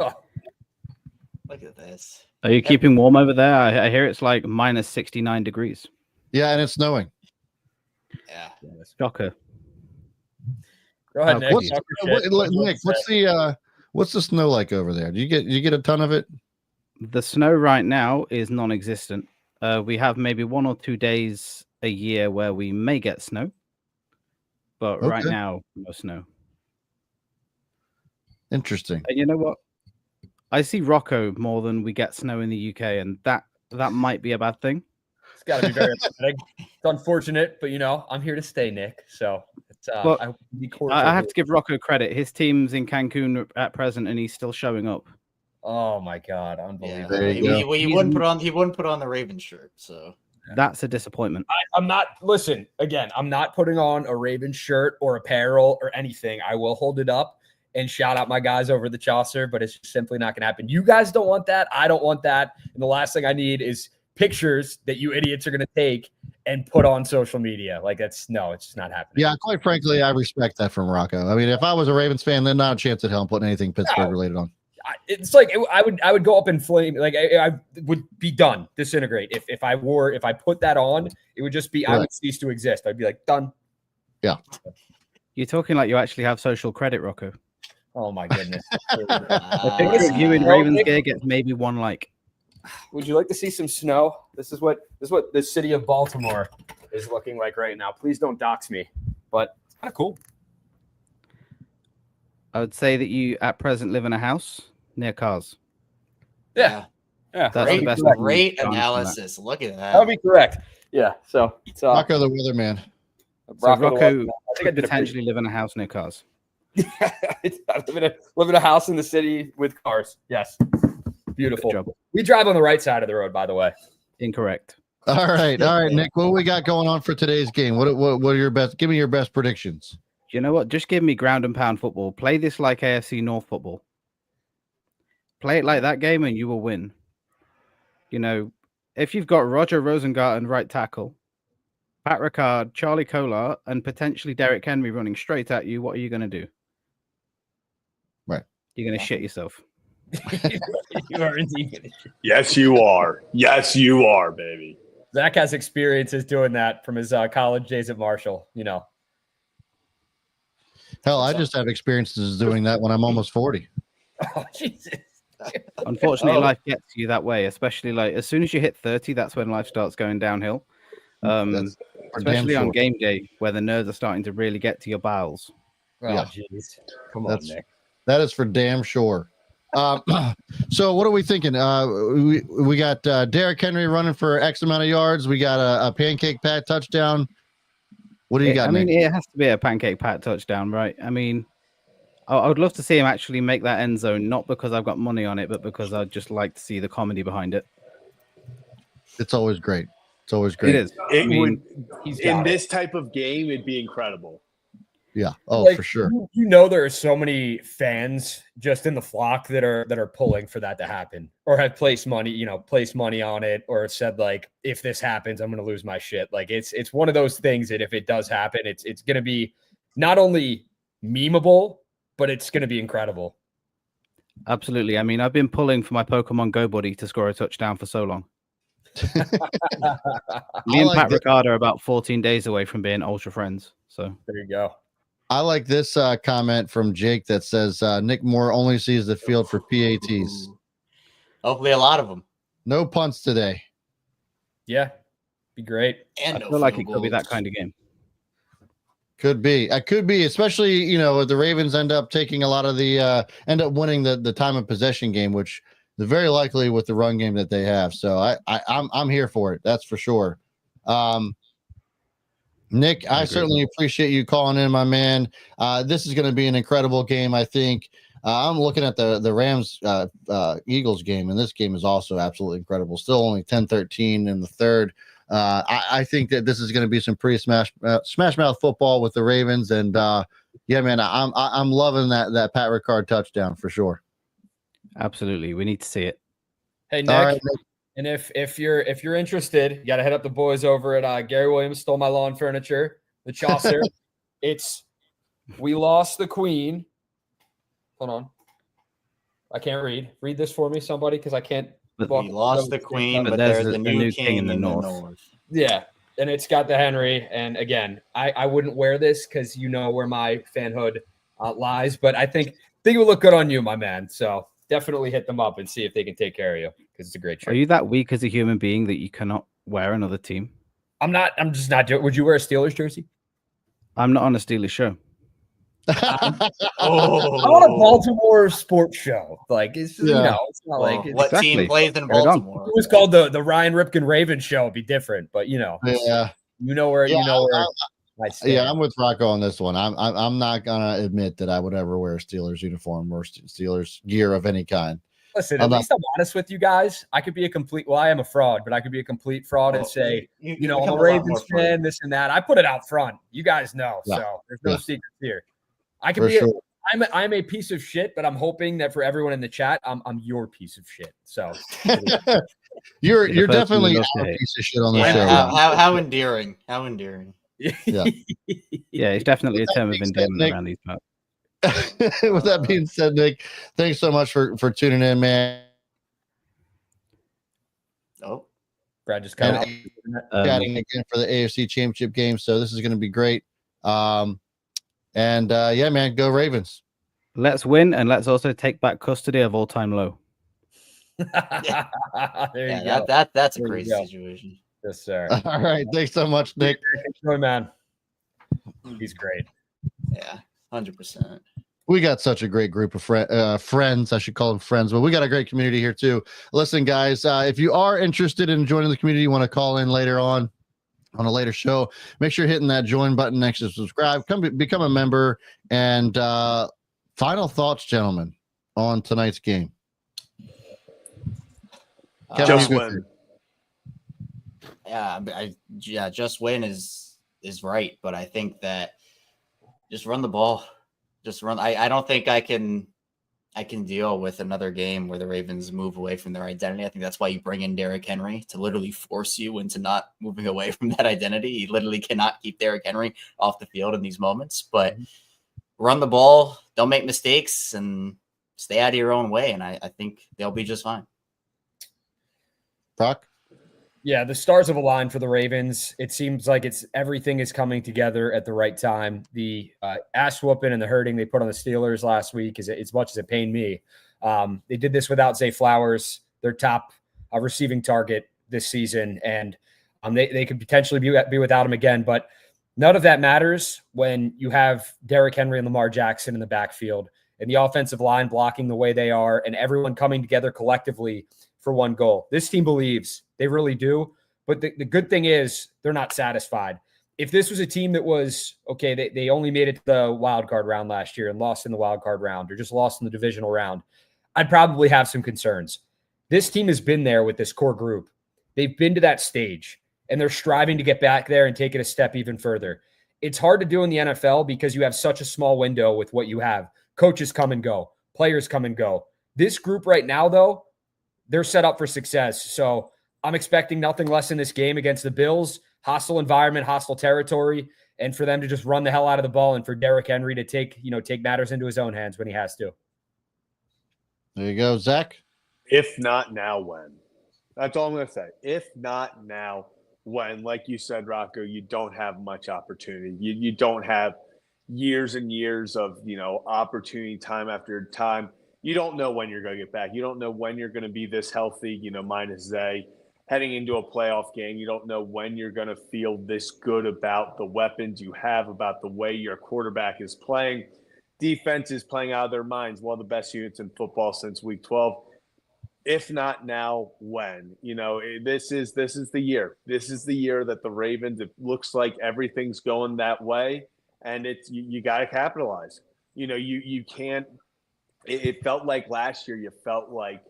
Look at this. Are you keeping warm over there? I hear it's like minus 69 degrees. Yeah, and it's snowing. Yeah. Shocker. Go ahead, Nick. Nick, What's the snow like over there? Do you get a ton of it? The snow right now is non-existent. We have maybe 1 or 2 days a year where we may get snow, but right now, no snow. Interesting. And you know what? I see Rocco more than we get snow in the UK, and that might be a bad thing. It's got to be very upsetting. It's unfortunate, but I'm here to stay, Nick. So it's Well, I have to give Rocco credit. His team's in Cancun at present, and he's still showing up. Oh my God, unbelievable! He wouldn't put on the Ravens shirt, so that's a disappointment. I'm not. Listen, again, I'm not putting on a Ravens shirt or apparel or anything. I will hold it up and shout out my guys over the Chaucer, but it's just simply not going to happen. You guys don't want that. I don't want that. And the last thing I need is pictures that you idiots are going to take and put on social media. Like it's just not happening. Yeah, quite frankly, I respect that from Rocco. I mean, if I was a Ravens fan, then not a chance at hell I'm putting anything Pittsburgh related on. It's like I would go up in flame. Like I would be done, disintegrate. If I put that on, it would just be I would cease to exist. I'd be like done. Yeah. You're talking like you actually have social credit, Rocco. Oh my goodness. I think you in Ravens gear gets maybe 1 like. Would you like to see some snow? This is what the city of Baltimore is looking like right now. Please don't dox me, but it's kind of cool. I would say that you at present live in a house near cars. Yeah. That's great, the best. Great analysis. Look at that. That would be correct. Yeah. So it's Rocco the weatherman. So Rocco could potentially live in a house near cars. I live in a house in the city with cars. Yes. Beautiful. We drive on the right side of the road, by the way. Incorrect. All right, Nick. What do we got going on for today's game? What are your best? Give me your best predictions. You know what? Just give me ground and pound football. Play this like AFC North football. Play it like that game, and you will win. If you've got Roger Rosengarten right tackle, Pat Ricard, Charlie Kolar, and potentially Derrick Henry running straight at you, what are you going to do? Right. You're going to shit yourself. You are indeed. Yes, you are. Yes, you are, baby. Zach has experiences doing that from his college days at Marshall. Hell, I just have experiences doing that when I'm almost 40. Oh, Jesus. Unfortunately, life gets you that way, especially like as soon as you hit 30, that's when life starts going downhill. Especially on game day where the nerves are starting to really get to your bowels. Oh, jeez. Come on, Nick. That is for damn sure. So what are we thinking? We got Derrick Henry running for X amount of yards. We got a pancake pat touchdown. What do you got? I mean, it has to be a pancake pat touchdown, right? I mean, I would love to see him actually make that end zone, not because I've got money on it, but because I'd just like to see the comedy behind it. It's always great. It's always great. It is. In this type of game, it'd be incredible. Yeah. Oh, for sure. There are so many fans just in the flock that are pulling for that to happen, or have placed money on it, or said like, if this happens, I'm going to lose my shit. Like it's one of those things that if it does happen, it's going to be not only memeable, but it's going to be incredible. Absolutely. I mean, I've been pulling for my Pokemon Go buddy to score a touchdown for so long. Me and Pat Ricard are about 14 days away from being ultra friends. So there you go. I like this comment from Jake that says Nick Moore only sees the field for PATs. Hopefully a lot of them. No punts today. Yeah, be great. And I feel like it could be that kind of game. Could be. I could be, especially if the Ravens end up taking a lot of the end up winning the time of possession game, which is very likely with the run game that they have. So I'm here for it. That's for sure. Nick, I certainly appreciate you calling in, my man. This is going to be an incredible game, I think. I'm looking at the Rams Eagles game, and this game is also absolutely incredible. Still only 10-13 in the third. I think that this is going to be some pretty smash mouth football with the Ravens, and yeah, man, I'm loving that Pat Ricard touchdown for sure. Absolutely, we need to see it. Hey, Nick. All right, Nick. And if you're interested, you got to head up the boys over at Gary Williams Stole My Lawn Furniture, the Chaucer. We lost the Queen. Hold on, I can't read. Read this for me, somebody, because I can't. We lost the Queen, but there's the new king in the north. Yeah, and it's got the Henry. And again, I wouldn't wear this because where my fanhood lies, but I think think it would look good on you, my man. So definitely hit them up and see if they can take care of you because it's a great shirt. Are you that weak as a human being that you cannot wear another team? I'm just not. Would you wear a Steelers jersey? I'm not on a Steelers show. I'm on a Baltimore sports show. Like it's just, it's not like what team plays in Baltimore. It was called the Ryan Ripken Ravens show. It'd be different, but you know where I stand. Yeah, I'm with Rocco on this one. I'm not gonna admit that I would ever wear a Steelers uniform or Steelers gear of any kind. Listen, at least I'm honest with you guys. I could be I am a fraud, but I could be a complete fraud and say, I'm a Ravens fan, this and that. I put it out front. You guys know, so there's no secrets here. I can be. Sure. I'm a piece of shit, but I'm hoping that for everyone in the chat, I'm your piece of shit. So you're definitely a piece of shit on the show. How endearing! How endearing! Yeah, it's definitely a term of endearment around these parts. With that being said, Nick, thanks so much for tuning in, man. Oh, Brad just cut out. Chatting again for the AFC Championship game, so this is going to be great. Man, go Ravens. Let's win, and let's also take back custody of all-time low. There you go. That's a crazy situation. Yes, sir. All right, thanks so much, Nick. Enjoy, man. He's great. Yeah, 100%. We got such a great group of friends. I should call them friends, but we got a great community here too. Listen, guys, if you are interested in joining the community, you want to call in later on a later show, make sure you're hitting that join button next to subscribe. Become a member. And final thoughts, gentlemen, on tonight's game. Just win. Just win is right, but I think that just run the ball. Just run. I don't think I can deal with another game where the Ravens move away from their identity. I think that's why you bring in Derrick Henry, to literally force you into not moving away from that identity. You literally cannot keep Derrick Henry off the field in these moments, but run the ball, don't make mistakes, and stay out of your own way. And I think they'll be just fine. Brock? Yeah, the stars have aligned for the Ravens. It seems like everything is coming together at the right time. The ass whooping and the hurting they put on the Steelers last week, as much as it pained me, they did this without Zay Flowers, their top receiving target this season, and they could potentially be without him again. But none of that matters when you have Derrick Henry and Lamar Jackson in the backfield and the offensive line blocking the way they are, and everyone coming together collectively for one goal. This team believes. They really do. But the good thing is they're not satisfied. If this was a team that was, okay, they only made it to the wild card round last year and lost in the wild card round, or just lost in the divisional round, I'd probably have some concerns. This team has been there with this core group. They've been to that stage, and they're striving to get back there and take it a step even further. It's hard to do in the NFL because you have such a small window with what you have. Coaches come and go. Players come and go. This group right now, though, they're set up for success. So I'm expecting nothing less in this game against the Bills. Hostile environment, hostile territory, and for them to just run the hell out of the ball, and for Derrick Henry to take matters into his own hands when he has to. There you go, Zach. If not now, when? That's all I'm going to say. If not now, when? Like you said, Rocco, you don't have much opportunity. You don't have years and years of opportunity, time after time. You don't know when you're going to get back. You don't know when you're going to be this healthy, minus Zay. Heading into a playoff game, you don't know when you're going to feel this good about the weapons you have, about the way your quarterback is playing. Defense is playing out of their minds. One of the best units in football since week 12. If not now, when? This is the year. This is the year that the Ravens, it looks like everything's going that way, and it's you got to capitalize. You can't. It felt like last year. You felt like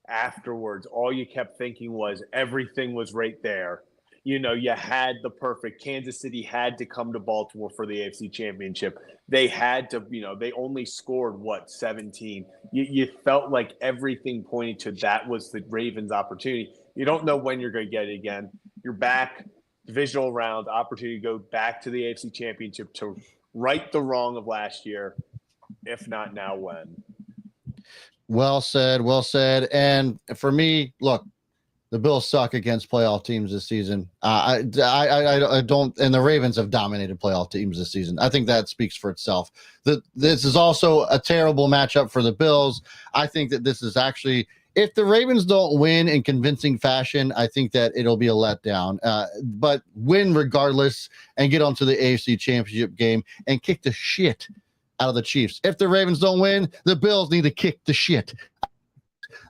afterwards, all you kept thinking was everything was right there. You had the perfect. Kansas City had to come to Baltimore for the AFC Championship. They had to, they only scored 17. You felt like everything pointed to that was the Ravens' opportunity. You don't know when you're going to get it again. You're back, divisional round, opportunity to go back to the AFC Championship to right the wrong of last year. If not now, when? Well said. Well said. And for me, look, The Bills suck against playoff teams this season. I don't, and the Ravens have dominated playoff teams this season. I think that speaks for itself. This is also a terrible matchup for the Bills. I think that this is actually, if the Ravens don't win in convincing fashion, I think that it'll be a letdown. But win regardless and get onto the AFC Championship game and kick the shit out of the Chiefs. If the Ravens don't win, the Bills need to kick the shit.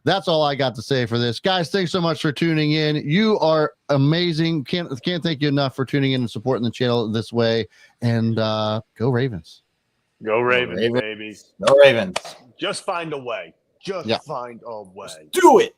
That's all I got to say for this. Guys, thanks so much for tuning in. You are amazing. Can't thank you enough for tuning in and supporting the channel this way. And go Ravens. Go Ravens, baby. Go Ravens. Just find a way. Just find a way. Do it.